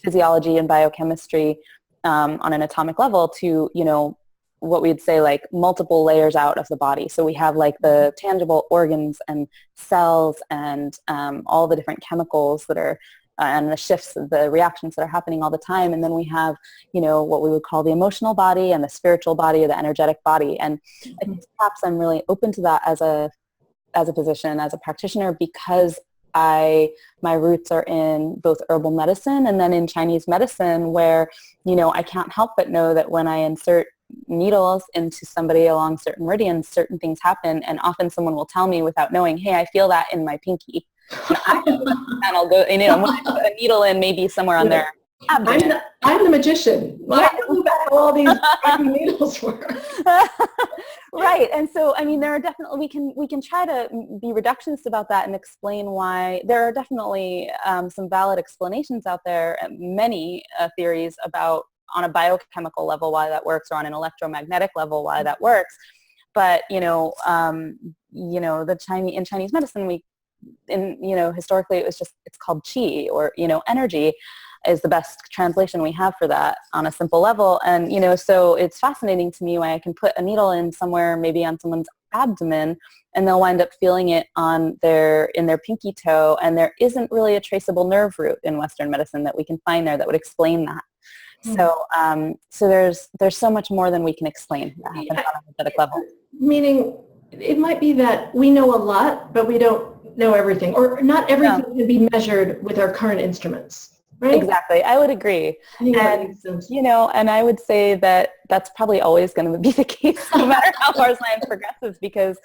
physiology and biochemistry on an atomic level to, what we'd say like multiple layers out of the body. So we have like the tangible organs and cells and all the different chemicals that are and the shifts, the reactions that are happening all the time. And then we have, what we would call the emotional body and the spiritual body or the energetic body. And I think perhaps I'm really open to that as a physician, as a practitioner, because my roots are in both herbal medicine and then in Chinese medicine, where, I can't help but know that when I insert needles into somebody along certain meridians, certain things happen. And often someone will tell me without knowing, hey, I feel that in my pinky. And I'll go, when I put a needle in, maybe somewhere on their abdomen. I'm the magician. I know about how all these needles work. Right. And so, I mean, there are definitely, we can try to be reductionist about that and explain why there are definitely some valid explanations out there, many theories about on a biochemical level why that works, or on an electromagnetic level why that works. But, in Chinese medicine, historically it's called qi, or, energy is the best translation we have for that on a simple level. And, so it's fascinating to me why I can put a needle in somewhere, maybe on someone's abdomen, and they'll wind up feeling it in their pinky toe. And there isn't really a traceable nerve root in Western medicine that we can find there that would explain that. So, so there's so much more than we can explain that happens on a energetic level. Meaning, it might be that we know a lot, but we don't know everything, or not everything can be measured with our current instruments. Right? Exactly. I would agree. And, and I would say that that's probably always going to be the case no matter how far science progresses, because,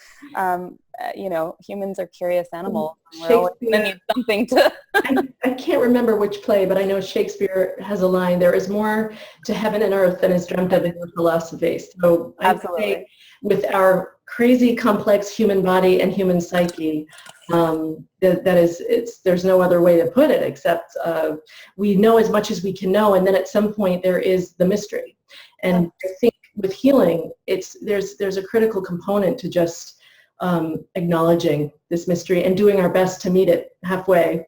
humans are curious animals. We're always going to need something to... I can't remember which play, but I know Shakespeare has a line, there is more to heaven and earth than is dreamt of in your philosophy. So I'd say with our crazy complex human body and human psyche, there's no other way to put it except we know as much as we can know, and then at some point there is the mystery. And I think with healing, there's a critical component to just acknowledging this mystery and doing our best to meet it halfway.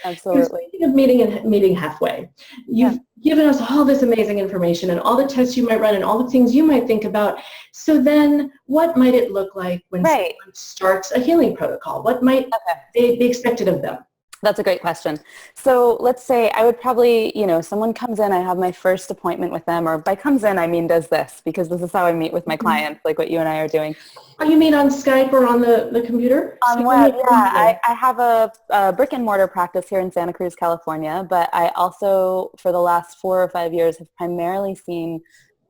Absolutely. Speaking of meeting halfway, you've given us all this amazing information and all the tests you might run and all the things you might think about. So then what might it look like when someone starts a healing protocol? What might they be expected of them? That's a great question. So let's say I would probably, someone comes in, I have my first appointment with them, or by comes in, I mean does this, because this is how I meet with my clients, like what you and I are doing. Oh, you mean on Skype or on the computer? On web, yeah. I have a brick and mortar practice here in Santa Cruz, California, but I also, for the last 4 or 5 years, have primarily seen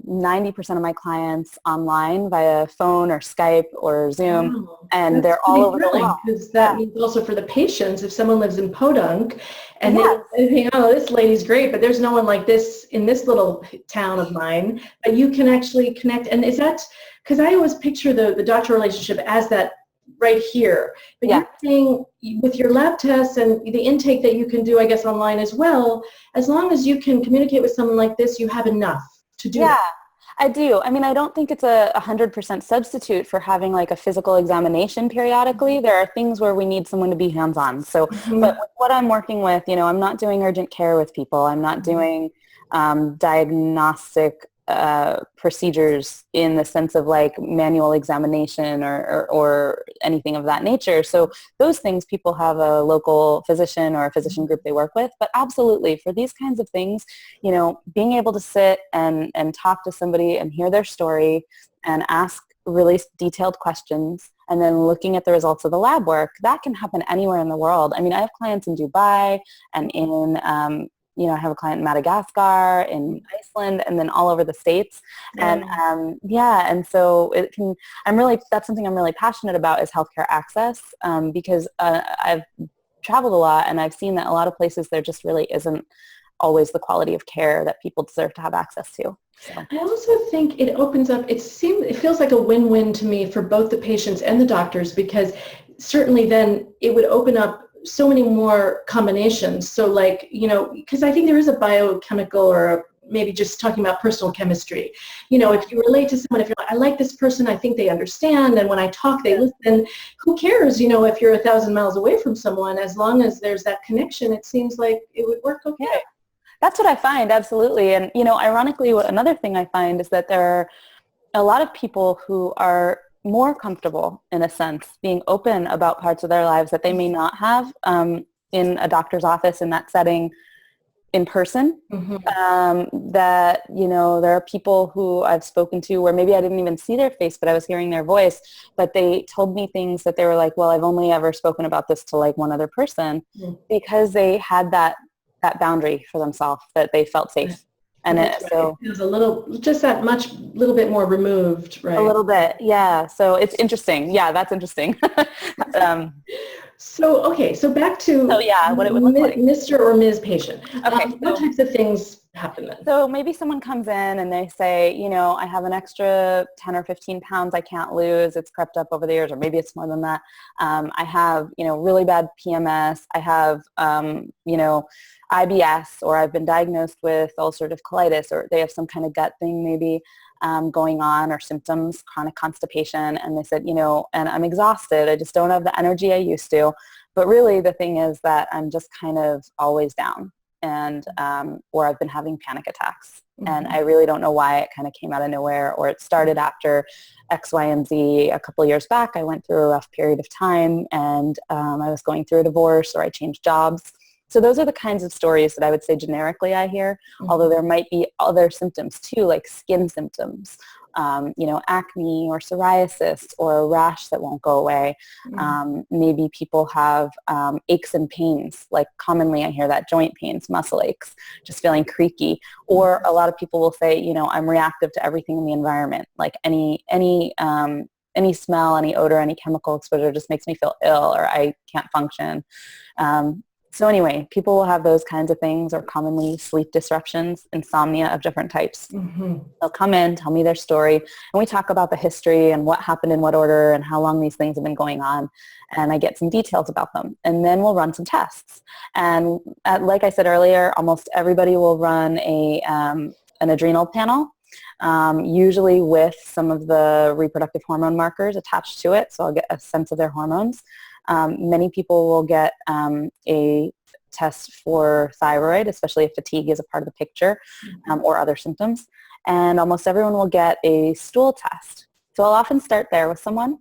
90% of my clients online via phone or Skype or Zoom, and they're all over the world. Because that means also for the patients, if someone lives in Podunk and they think, oh, this lady's great, but there's no one like this in this little town of mine, but you can actually connect. And is that, because I always picture the doctor relationship as that right here, but you're saying with your lab tests and the intake that you can do, I guess, online as well, as long as you can communicate with someone like this, you have enough to do that. I do. I mean, I don't think it's a 100% substitute for having like a physical examination periodically. There are things where we need someone to be hands-on. So, but with what I'm working with, I'm not doing urgent care with people. I'm not doing diagnostic procedures in the sense of like manual examination or anything of that nature. So those things, people have a local physician or a physician group they work with. But absolutely, for these kinds of things, being able to sit and talk to somebody and hear their story and ask really detailed questions and then looking at the results of the lab work, that can happen anywhere in the world. I mean, I have clients in Dubai and in, I have a client in Madagascar, in Iceland, and then all over the States. And and so that's something I'm really passionate about is healthcare access, because I've traveled a lot and I've seen that a lot of places there just really isn't always the quality of care that people deserve to have access to. So. I also think it opens up, it feels like a win-win to me for both the patients and the doctors, because certainly then it would open up so many more combinations. So like, because I think there is a biochemical or maybe just talking about personal chemistry. If you relate to someone, if you're like, I like this person, I think they understand, and when I talk, they listen, who cares, if you're 1,000 miles away from someone, as long as there's that connection, it seems like it would work okay. Yeah. That's what I find, absolutely. And, ironically, another thing I find is that there are a lot of people who are more comfortable, in a sense, being open about parts of their lives that they may not have in a doctor's office in that setting in person. That, there are people who I've spoken to where maybe I didn't even see their face, but I was hearing their voice, but they told me things that they were like, well, I've only ever spoken about this to like one other person, because they had that boundary for themselves, that they felt safe. And it was a little bit more removed, right? A little bit, yeah. So it's interesting. Yeah, that's interesting. So back to what it would look like. Mr. or Ms. patient. Okay, what types of things happen then? So maybe someone comes in and they say, I have an extra 10 or 15 pounds I can't lose. It's crept up over the years, or maybe it's more than that. I have, really bad PMS. I have, IBS, or I've been diagnosed with ulcerative colitis, or they have some kind of gut thing maybe going on, or symptoms, chronic constipation. And they said, and I'm exhausted. I just don't have the energy I used to. But really the thing is that I'm just kind of always down, and or I've been having panic attacks. And I really don't know why. It kind of came out of nowhere, or it started after X, Y, and Z. A couple of years back, I went through a rough period of time, and I was going through a divorce, or I changed jobs. So those are the kinds of stories that I would say generically I hear, although there might be other symptoms too, like skin symptoms, acne or psoriasis, or a rash that won't go away. Maybe people have aches and pains, like commonly I hear that, joint pains, muscle aches, just feeling creaky. Or a lot of people will say, I'm reactive to everything in the environment, like any smell, any odor, any chemical exposure just makes me feel ill, or I can't function. So anyway, people will have those kinds of things, or commonly sleep disruptions, insomnia of different types. They'll come in, tell me their story, and we talk about the history and what happened in what order and how long these things have been going on. And I get some details about them. And then we'll run some tests. And like I said earlier, almost everybody will run an adrenal panel, usually with some of the reproductive hormone markers attached to it. So I'll get a sense of their hormones. Many people will get a test for thyroid, especially if fatigue is a part of the picture, or other symptoms. And almost everyone will get a stool test. So I'll often start there with someone.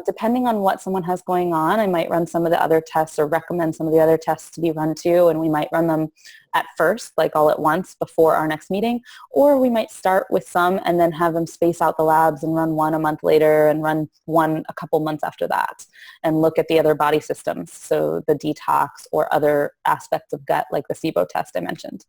Depending on what someone has going on, I might run some of the other tests, or recommend some of the other tests to be run too, and we might run them at first, like all at once before our next meeting, or we might start with some and then have them space out the labs and run one a month later and run one a couple months after that, and look at the other body systems, so the detox or other aspects of gut, like the SIBO test I mentioned.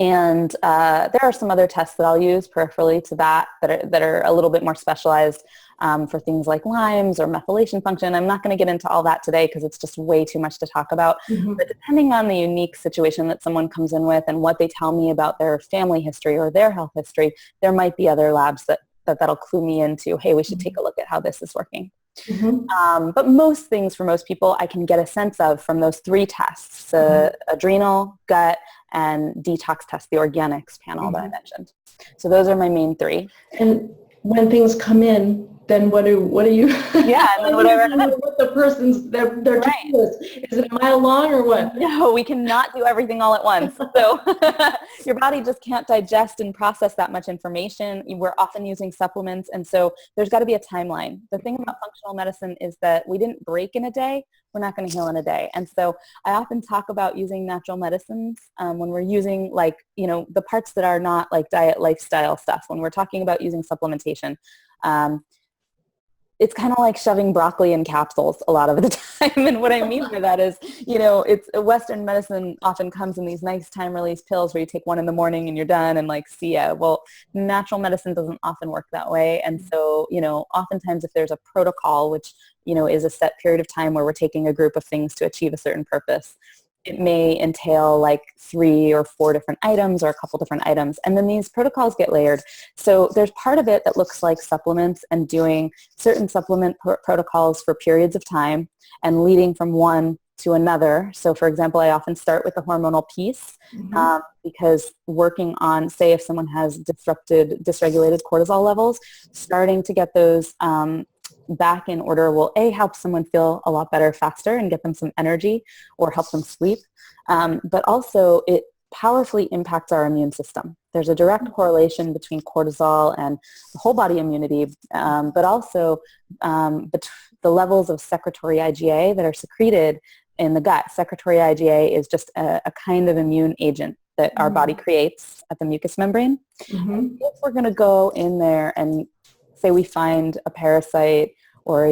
And there are some other tests that I'll use peripherally to that are a little bit more specialized for things like Lyme's or methylation function. I'm not going to get into all that today because it's just way too much to talk about. But depending on the unique situation that someone comes in with and what they tell me about their family history or their health history, there might be other labs that'll clue me into, hey, we should take a look at how this is working. But most things for most people I can get a sense of from those three tests, the adrenal, gut, and detox test, the organics panel that I mentioned. So those are my main three. And when things come in, then what do you? Yeah, and then whatever. What the person's their Right. Is it a mile long or what? No, we cannot do everything all at once. So your body just can't digest and process that much information. We're often using supplements, and so there's got to be a timeline. The thing about functional medicine is that we didn't break in a day. We're not going to heal in a day. And so I often talk about using natural medicines when we're using the parts that are not like diet lifestyle stuff. When we're talking about using supplementation, it's kind of like shoving broccoli in capsules a lot of the time. And what I mean by that is, it's Western medicine often comes in these nice time release pills where you take one in the morning and you're done and like, see ya. Well, natural medicine doesn't often work that way. And so, oftentimes if there's a protocol, which, is a set period of time where we're taking a group of things to achieve a certain purpose, it may entail like 3 or 4 different items or a couple different items. And then these protocols get layered. So there's part of it that looks like supplements and doing certain supplement protocols for periods of time and leading from one to another. So for example, I often start with the hormonal piece because working on, say if someone has dysregulated cortisol levels, starting to get those back in order will help someone feel a lot better faster and get them some energy or help them sleep. But also it powerfully impacts our immune system. There's a direct correlation between cortisol and the whole body immunity, but also the levels of secretory IgA that are secreted in the gut. Secretory IgA is just a kind of immune agent that our body creates at the mucous membrane. And if we're going to go in there and say we find a parasite or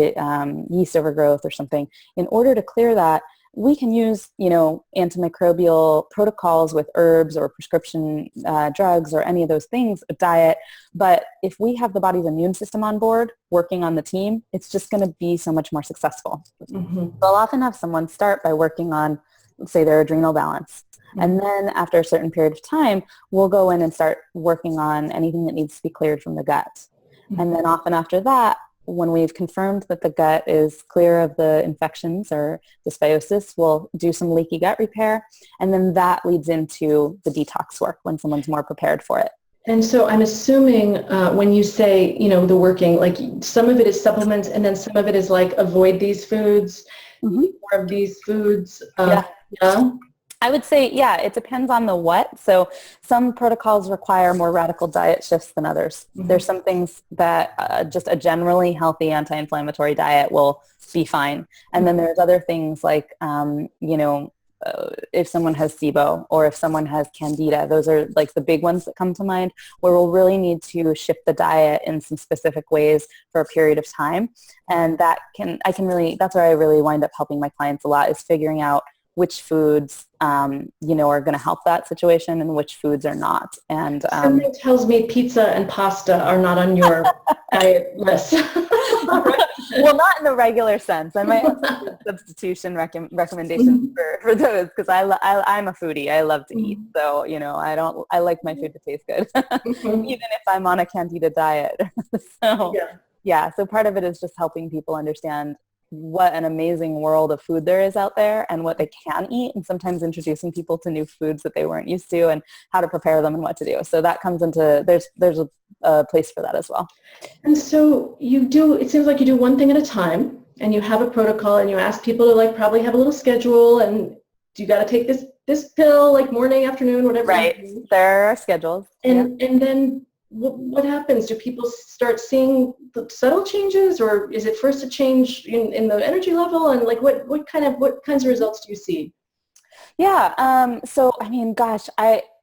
yeast overgrowth or something, in order to clear that, we can use, antimicrobial protocols with herbs or prescription drugs or any of those things, a diet. But if we have the body's immune system on board working on the team, it's just going to be so much more successful. So I'll often have someone start by working on, say, their adrenal balance. And then after a certain period of time, we'll go in and start working on anything that needs to be cleared from the gut. And then often after that, when we've confirmed that the gut is clear of the infections or dysbiosis, we'll do some leaky gut repair. And then that leads into the detox work when someone's more prepared for it. And so I'm assuming when you say, the working, like some of it is supplements and then some of it is like avoid these foods, more of these foods. Yeah. I would say, it depends on the what. So some protocols require more radical diet shifts than others. There's some things that just a generally healthy anti-inflammatory diet will be fine. And then there's other things like, if someone has SIBO or if someone has Candida, those are like the big ones that come to mind where we'll really need to shift the diet in some specific ways for a period of time. And that's where I really wind up helping my clients a lot, is figuring out which foods, are going to help that situation and which foods are not. And something tells me pizza and pasta are not on your diet list. Well, not in the regular sense. I might have some substitution recommendations for those because I'm a foodie. I love to eat. So, I like my food to taste good, even if I'm on a Candida diet. So, so part of it is just helping people understand what an amazing world of food there is out there and what they can eat, and sometimes introducing people to new foods that they weren't used to and how to prepare them and what to do. So that comes into, there's a place for that as well. And so it seems like you do one thing at a time and you have a protocol and you ask people to like probably have a little schedule and you got to take this pill like morning, afternoon, whatever. Right. There are schedules. And then what happens? Do people start seeing the subtle changes, or is it first a change in the energy level? And like what kinds of results do you see? Yeah. So, I mean, gosh,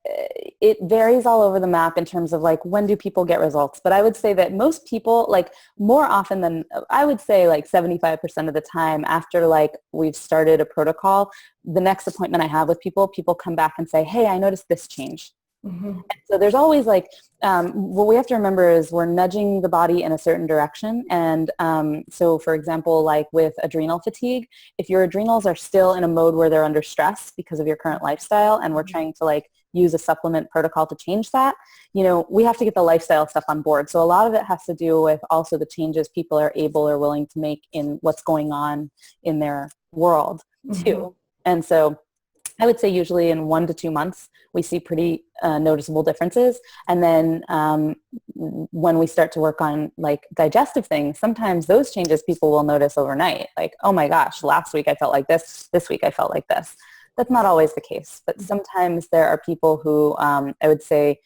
it varies all over the map in terms of like, when do people get results? But I would say that most people, like more often than, I would say like 75% of the time after like we've started a protocol, the next appointment I have with people come back and say, hey, I noticed this change. So there's always like, what we have to remember is we're nudging the body in a certain direction. And so for example, like with adrenal fatigue, if your adrenals are still in a mode where they're under stress because of your current lifestyle, and we're trying to like use a supplement protocol to change that, we have to get the lifestyle stuff on board. So a lot of it has to do with also the changes people are able or willing to make in what's going on in their world too. And so I would say usually in 1 to 2 months, we see pretty noticeable differences. And then when we start to work on like digestive things, sometimes those changes people will notice overnight. Like, oh my gosh, last week I felt like this week I felt like this. That's not always the case, but sometimes there are people who I would say,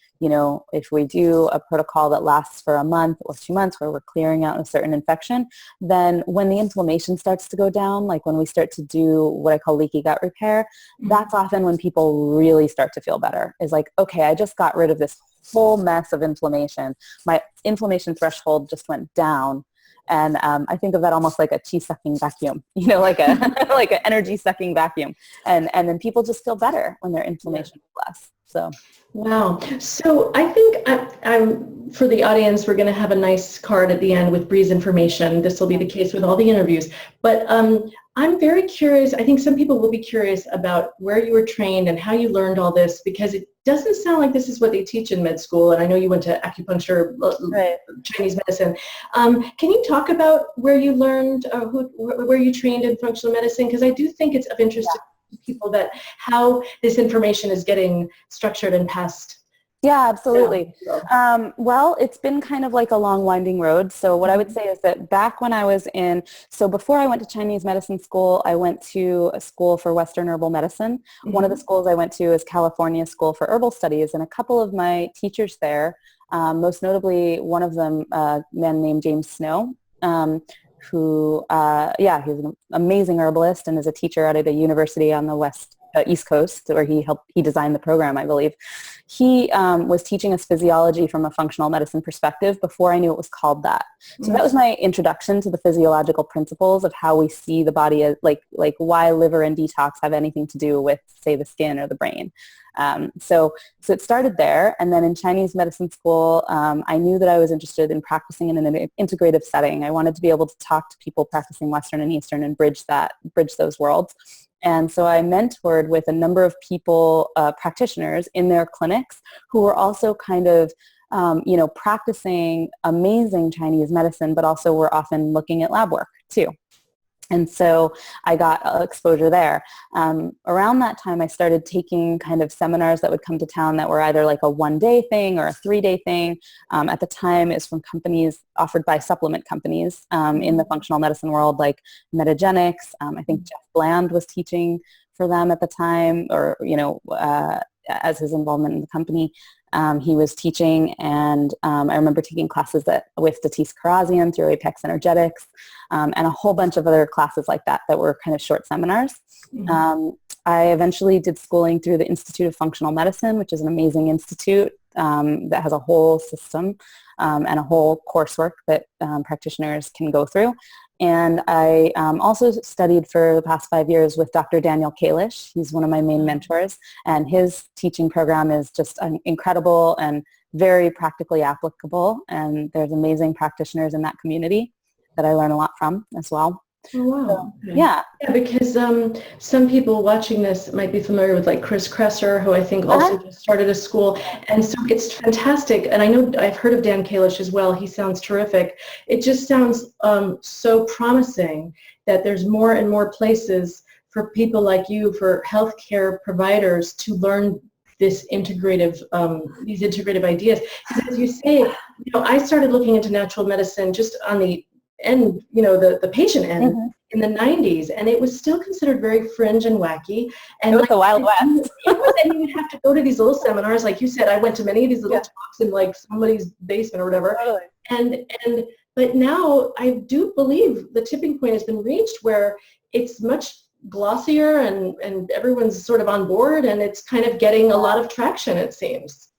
if we do a protocol that lasts for a month or 2 months where we're clearing out a certain infection, then when the inflammation starts to go down, like when we start to do what I call leaky gut repair, that's often when people really start to feel better. Is like, okay, I just got rid of this whole mess of inflammation. My inflammation threshold just went down. And I think of that almost like a chi-sucking vacuum, like a like an energy-sucking vacuum. And then people just feel better when their inflammation is less. So. Wow. So I think I'm for the audience, we're going to have a nice card at the end with Brie's information. This will be the case with all the interviews. But I'm very curious. I think some people will be curious about where you were trained and how you learned all this, because it doesn't sound like this is what they teach in med school. And I know you went to acupuncture, right, Chinese medicine. Can you talk about where you learned, where you trained in functional medicine? Because I do think it's of interest to people that how this information is getting structured and passed. Yeah, absolutely. Well, it's been kind of like a long winding road. So what I would say is that back when I was before I went to Chinese medicine school, I went to a school for Western herbal medicine. Mm-hmm. One of the schools I went to is California School for Herbal Studies, and a couple of my teachers there, most notably one of them, a man named James Snow, who, he's an amazing herbalist and is a teacher at a university on the East Coast, where he designed the program, I believe. He was teaching us physiology from a functional medicine perspective before I knew it was called that. So that was my introduction to the physiological principles of how we see the body, as like why liver and detox have anything to do with, say, the skin or the brain. So it started there, and then in Chinese medicine school, I knew that I was interested in practicing in an integrative setting. I wanted to be able to talk to people practicing Western and Eastern and bridge those worlds. And so I mentored with a number of people, practitioners in their clinics, who were also kind of, practicing amazing Chinese medicine, but also were often looking at lab work too. And so I got exposure there. Around that time, I started taking kind of seminars that would come to town that were either like a 1-day thing or a 3-day thing. At the time, it's from companies offered by supplement companies in the functional medicine world, like Metagenics. I think Jeff Bland was teaching for them at the time, or, as his involvement in the company. He was teaching, and I remember taking classes with Datis Karazian through Apex Energetics, and a whole bunch of other classes like that were kind of short seminars. Mm-hmm. I eventually did schooling through the Institute of Functional Medicine, which is an amazing institute that has a whole system and a whole coursework that practitioners can go through. And I also studied for the past 5 years with Dr. Daniel Kalish. He's one of my main mentors, and his teaching program is just incredible and very practically applicable. And there's amazing practitioners in that community that I learn a lot from as well. Oh, wow. So, yeah, because some people watching this might be familiar with like Chris Kresser, who I think also just started a school, and so it's fantastic. And I know I've heard of Dan Kalish as well. He sounds terrific. It just sounds so promising that there's more and more places for people like you, for healthcare providers, to learn these integrative ideas. Because as you say, I started looking into natural medicine just on the end, the patient end, mm-hmm, in the 90s, and it was still considered very fringe and wacky. And it was the Wild West. And you would have to go to these little seminars, like you said. I went to many of these little talks in like somebody's basement or whatever. Totally. But now I do believe the tipping point has been reached, where it's much glossier and everyone's sort of on board, and it's kind of getting a lot of traction, it seems.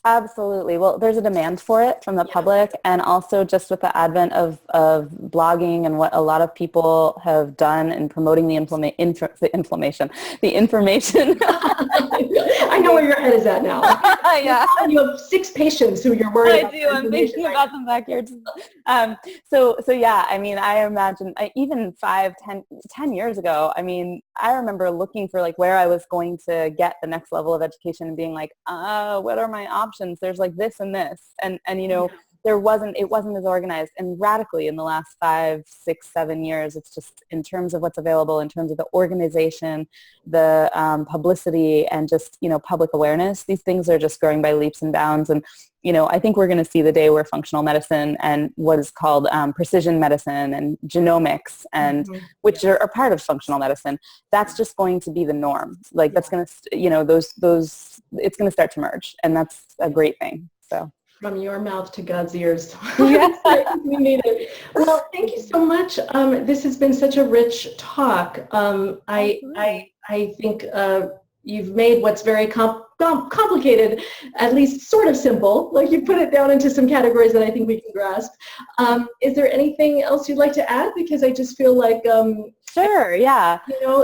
Absolutely. Well, there's a demand for it from the public, and also just with the advent of blogging and what a lot of people have done in promoting the information. I know where your head is at now. Yeah. You have 6 patients who you're worried about. I do. I'm thinking about them back here. So yeah, I mean, I imagine even 10 years ago, I mean, I remember looking for like where I was going to get the next level of education and being like, what are my options? There's like this and this, and it wasn't as organized. And radically in the last 5, 6, 7 years, it's just in terms of what's available, in terms of the organization, the publicity, and just public awareness. These things are just growing by leaps and bounds. And I think we're going to see the day where functional medicine and what is called precision medicine and genomics, and mm-hmm, which are part of functional medicine, that's just going to be the norm. Like that's going to, those it's going to start to merge, and that's a great thing. So. From your mouth to God's ears. Yes. We need it. Well, thank you so much. This has been such a rich talk. I think you've made what's very complicated, at least sort of simple. Like you put it down into some categories that I think we can grasp. Is there anything else you'd like to add? Because I just feel like, Sure, yeah.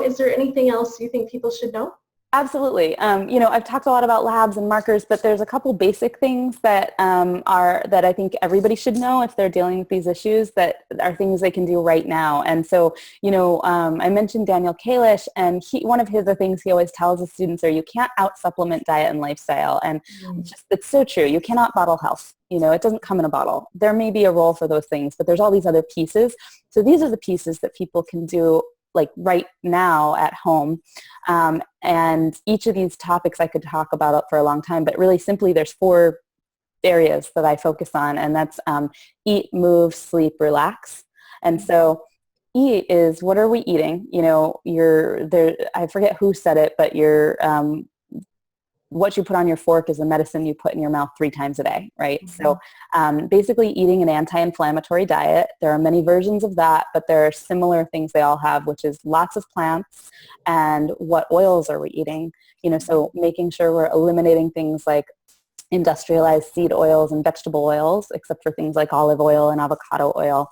Is there anything else you think people should know? Absolutely. I've talked a lot about labs and markers, but there's a couple basic things that that I think everybody should know if they're dealing with these issues, that are things they can do right now. And so, I mentioned Daniel Kalish, and one of the things he always tells his students are, you can't out-supplement diet and lifestyle. And it's so true. You cannot bottle health. It doesn't come in a bottle. There may be a role for those things, but there's all these other pieces. So these are the pieces that people can do like right now at home. And each of these topics I could talk about for a long time, but really simply there's 4 areas that I focus on, and that's eat, move, sleep, relax. And so eat is, what are we eating? I forget who said it, but what you put on your fork is the medicine you put in your mouth 3 times a day, right? Mm-hmm. So basically eating an anti-inflammatory diet. There are many versions of that, but there are similar things they all have, which is lots of plants, and what oils are we eating? So making sure we're eliminating things like industrialized seed oils and vegetable oils, except for things like olive oil and avocado oil.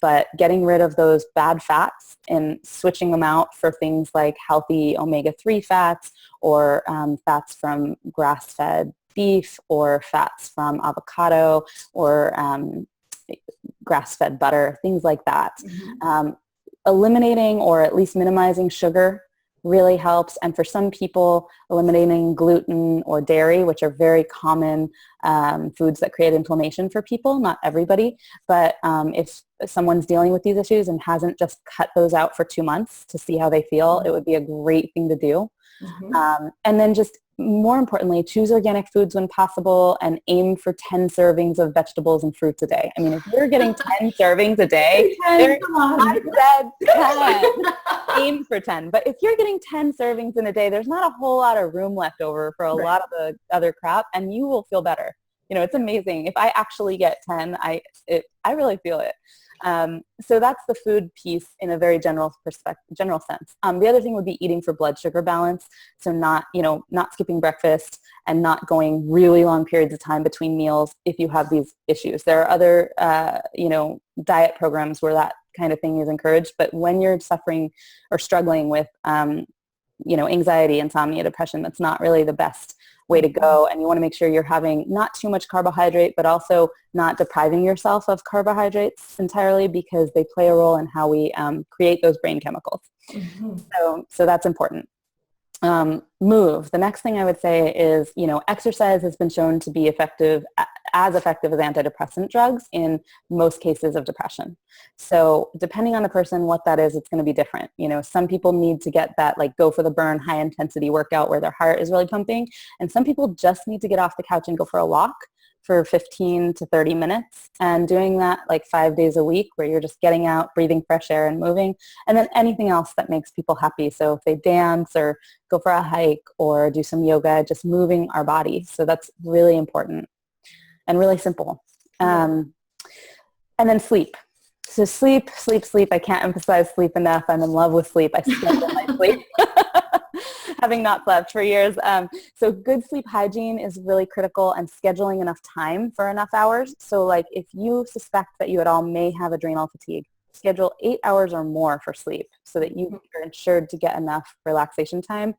But getting rid of those bad fats and switching them out for things like healthy omega-3 fats, or fats from grass-fed beef, or fats from avocado, or grass-fed butter, things like that. Mm-hmm. Eliminating or at least minimizing sugar really helps. And for some people, eliminating gluten or dairy, which are very common foods that create inflammation for people, not everybody. But if someone's dealing with these issues and hasn't just cut those out for 2 months to see how they feel, it would be a great thing to do. Mm-hmm. And then just more importantly, choose organic foods when possible, and aim for 10 servings of vegetables and fruits a day. I mean, if you're getting 10 servings a day, I said 10. Aim for 10. But if you're getting 10 servings in a day, there's not a whole lot of room left over for a lot of the other crap, and you will feel better. It's amazing. If I actually get 10, I really feel it. So that's the food piece in a very general sense. The other thing would be eating for blood sugar balance. So not skipping breakfast and not going really long periods of time between meals if you have these issues. There are other, diet programs where that kind of thing is encouraged. But when you're suffering or struggling with, anxiety, insomnia, depression, that's not really the best way to go. And you want to make sure you're having not too much carbohydrate, but also not depriving yourself of carbohydrates entirely, because they play a role in how we create those brain chemicals. Mm-hmm. So that's important. Move. The next thing I would say is, exercise has been shown to be as effective as antidepressant drugs in most cases of depression. So depending on the person, what that is, it's going to be different. Some people need to get that, like, go for the burn, high intensity workout where their heart is really pumping. And some people just need to get off the couch and go for a walk for 15 to 30 minutes, and doing that like 5 days a week, where you're just getting out, breathing fresh air and moving. And then anything else that makes people happy. So if they dance or go for a hike or do some yoga, just moving our body. So that's really important and really simple. And then sleep. So sleep. I can't emphasize sleep enough. I'm in love with sleep. I schedule my sleep. Having not slept for years. So good sleep hygiene is really critical, and scheduling enough time for enough hours. So like if you suspect that you at all may have adrenal fatigue, schedule 8 hours or more for sleep so that you are ensured to get enough relaxation time.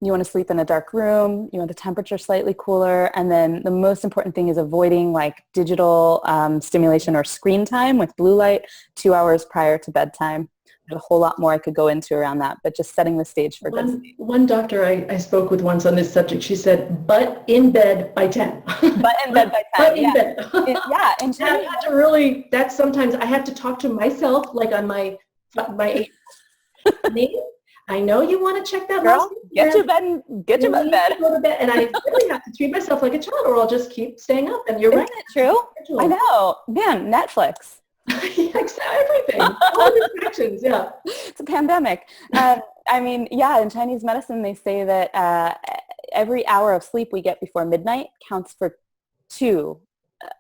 You want to sleep in a dark room. You want the temperature slightly cooler. And then the most important thing is avoiding like digital stimulation or screen time with blue light 2 hours prior to bedtime. There's a whole lot more I could go into around that, but just setting the stage for good sleep. One doctor I spoke with once on this subject, she said, but in bed by 10. But in bed by 10, but in bed. Yeah. And I had to really, that's sometimes I have to talk to myself, like on my I know you want to check that. Girl, get your bed. Get your bed. Go to bed. And I really have to treat myself like a child, or I'll just keep staying up. And you're right. Isn't it true? I know. Man, Netflix. Everything. All distractions, yeah. It's a pandemic. In Chinese medicine, they say that every hour of sleep we get before midnight counts for 2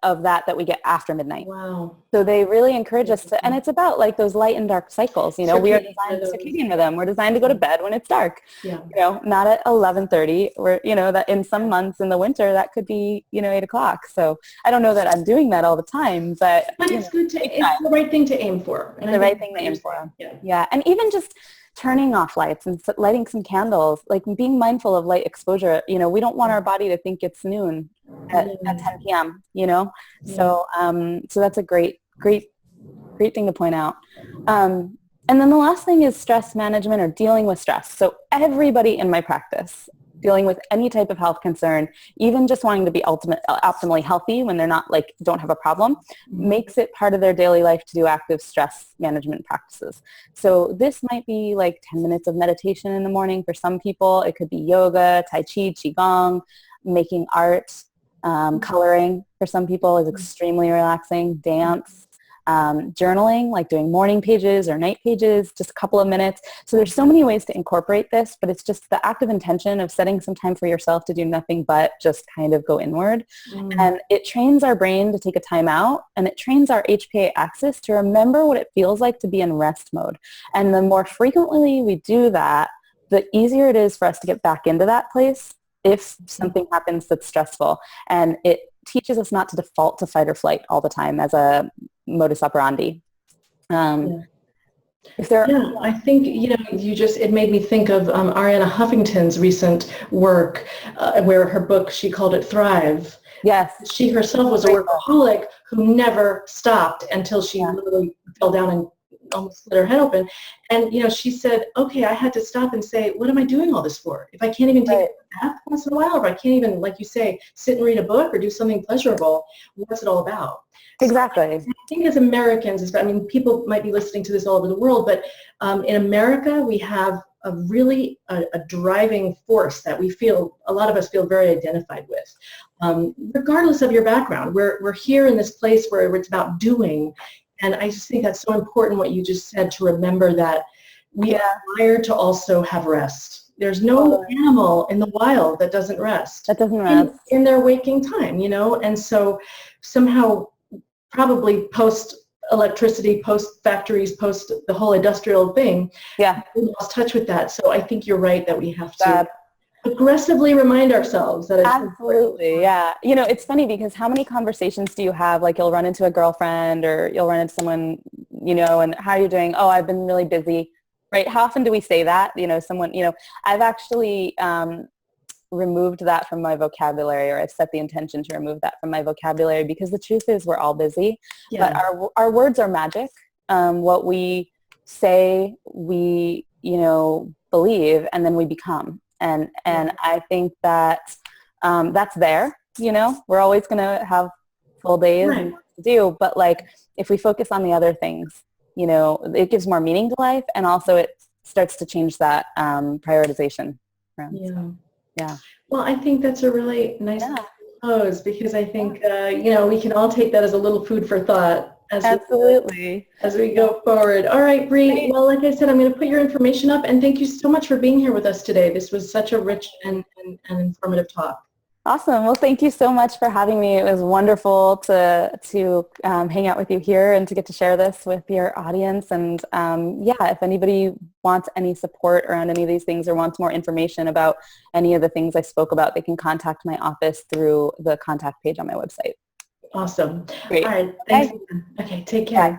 of that we get after midnight. Wow. So they really encourage us to, and it's about like those light and dark cycles. You know, we are designed circadian rhythm. We're designed to go to bed when it's dark. Yeah. You know, not at 11:30. Or you know that in some months in the winter that could be 8 o'clock. So I don't know that I'm doing that all the time, but it's good to. It's the right thing to aim for. And the right thing to aim for. Yeah, and even just turning off lights and lighting some candles, like being mindful of light exposure. You know, we don't want our body to think it's noon at 10 p.m. You know, so that's a great thing to point out. And then the last thing is stress management or dealing with stress. So everybody in my practice dealing with any type of health concern, even just wanting to be optimally healthy when they're not don't have a problem, makes it part of their daily life to do active stress management practices. So this might be 10 minutes of meditation in the morning for some people. It could be yoga, tai chi, qigong, making art, coloring for some people is extremely relaxing, dance, journaling, like doing morning pages or night pages, just a couple of minutes. So there's so many ways to incorporate this, but it's just the active intention of setting some time for yourself to do nothing but just kind of go inward. And it trains our brain to take a time out, and it trains our HPA axis to remember what it feels like to be in rest mode. And the more frequently we do that, the easier it is for us to get back into that place if something happens that's stressful. And it teaches us not to default to fight or flight all the time as a modus operandi. I think, it made me think of Arianna Huffington's recent work where her book, she called it Thrive. Yes. She herself was a workaholic who never stopped until she literally fell down and almost split her head open. And, she said, okay, I had to stop and say, what am I doing all this for? If I can't even take a bath once in a while, or if I can't even, like you say, sit and read a book or do something pleasurable, what's it all about? Exactly. So I think as Americans, people might be listening to this all over the world, but in America, we have a really a driving force that a lot of us feel very identified with. Regardless of your background, we're here in this place where it's about doing. And I just think that's so important what you just said, to remember that we are wired to also have rest. There's no animal in the wild that doesn't rest. In their waking time, and so somehow probably post-electricity, post-factories, post the whole industrial thing, we lost touch with that. So I think you're right that we have to aggressively remind ourselves that it's absolutely important. It's funny because how many conversations do you have, you'll run into a girlfriend or you'll run into someone, and how are you doing? Oh, I've been really busy, right? How often do we say that? I've actually removed that from my vocabulary, or I've set the intention to remove that from my vocabulary, because the truth is we're all busy, but our words are magic. What we say, we, believe, and then we become. And I think that that's there, we're always going to have full days and work to do, but if we focus on the other things, it gives more meaning to life, and also it starts to change that prioritization. Well, I think that's a really nice close, because I think, we can all take that as a little food for thought. Absolutely. As we go forward. All right, Brie. Well, like I said, I'm going to put your information up, and thank you so much for being here with us today. This was such a rich and informative talk. Awesome. Well, thank you so much for having me. It was wonderful to hang out with you here and to get to share this with your audience. And if anybody wants any support around any of these things or wants more information about any of the things I spoke about, they can contact my office through the contact page on my website. Awesome. Great. All right. Thanks. Okay, take care. Bye.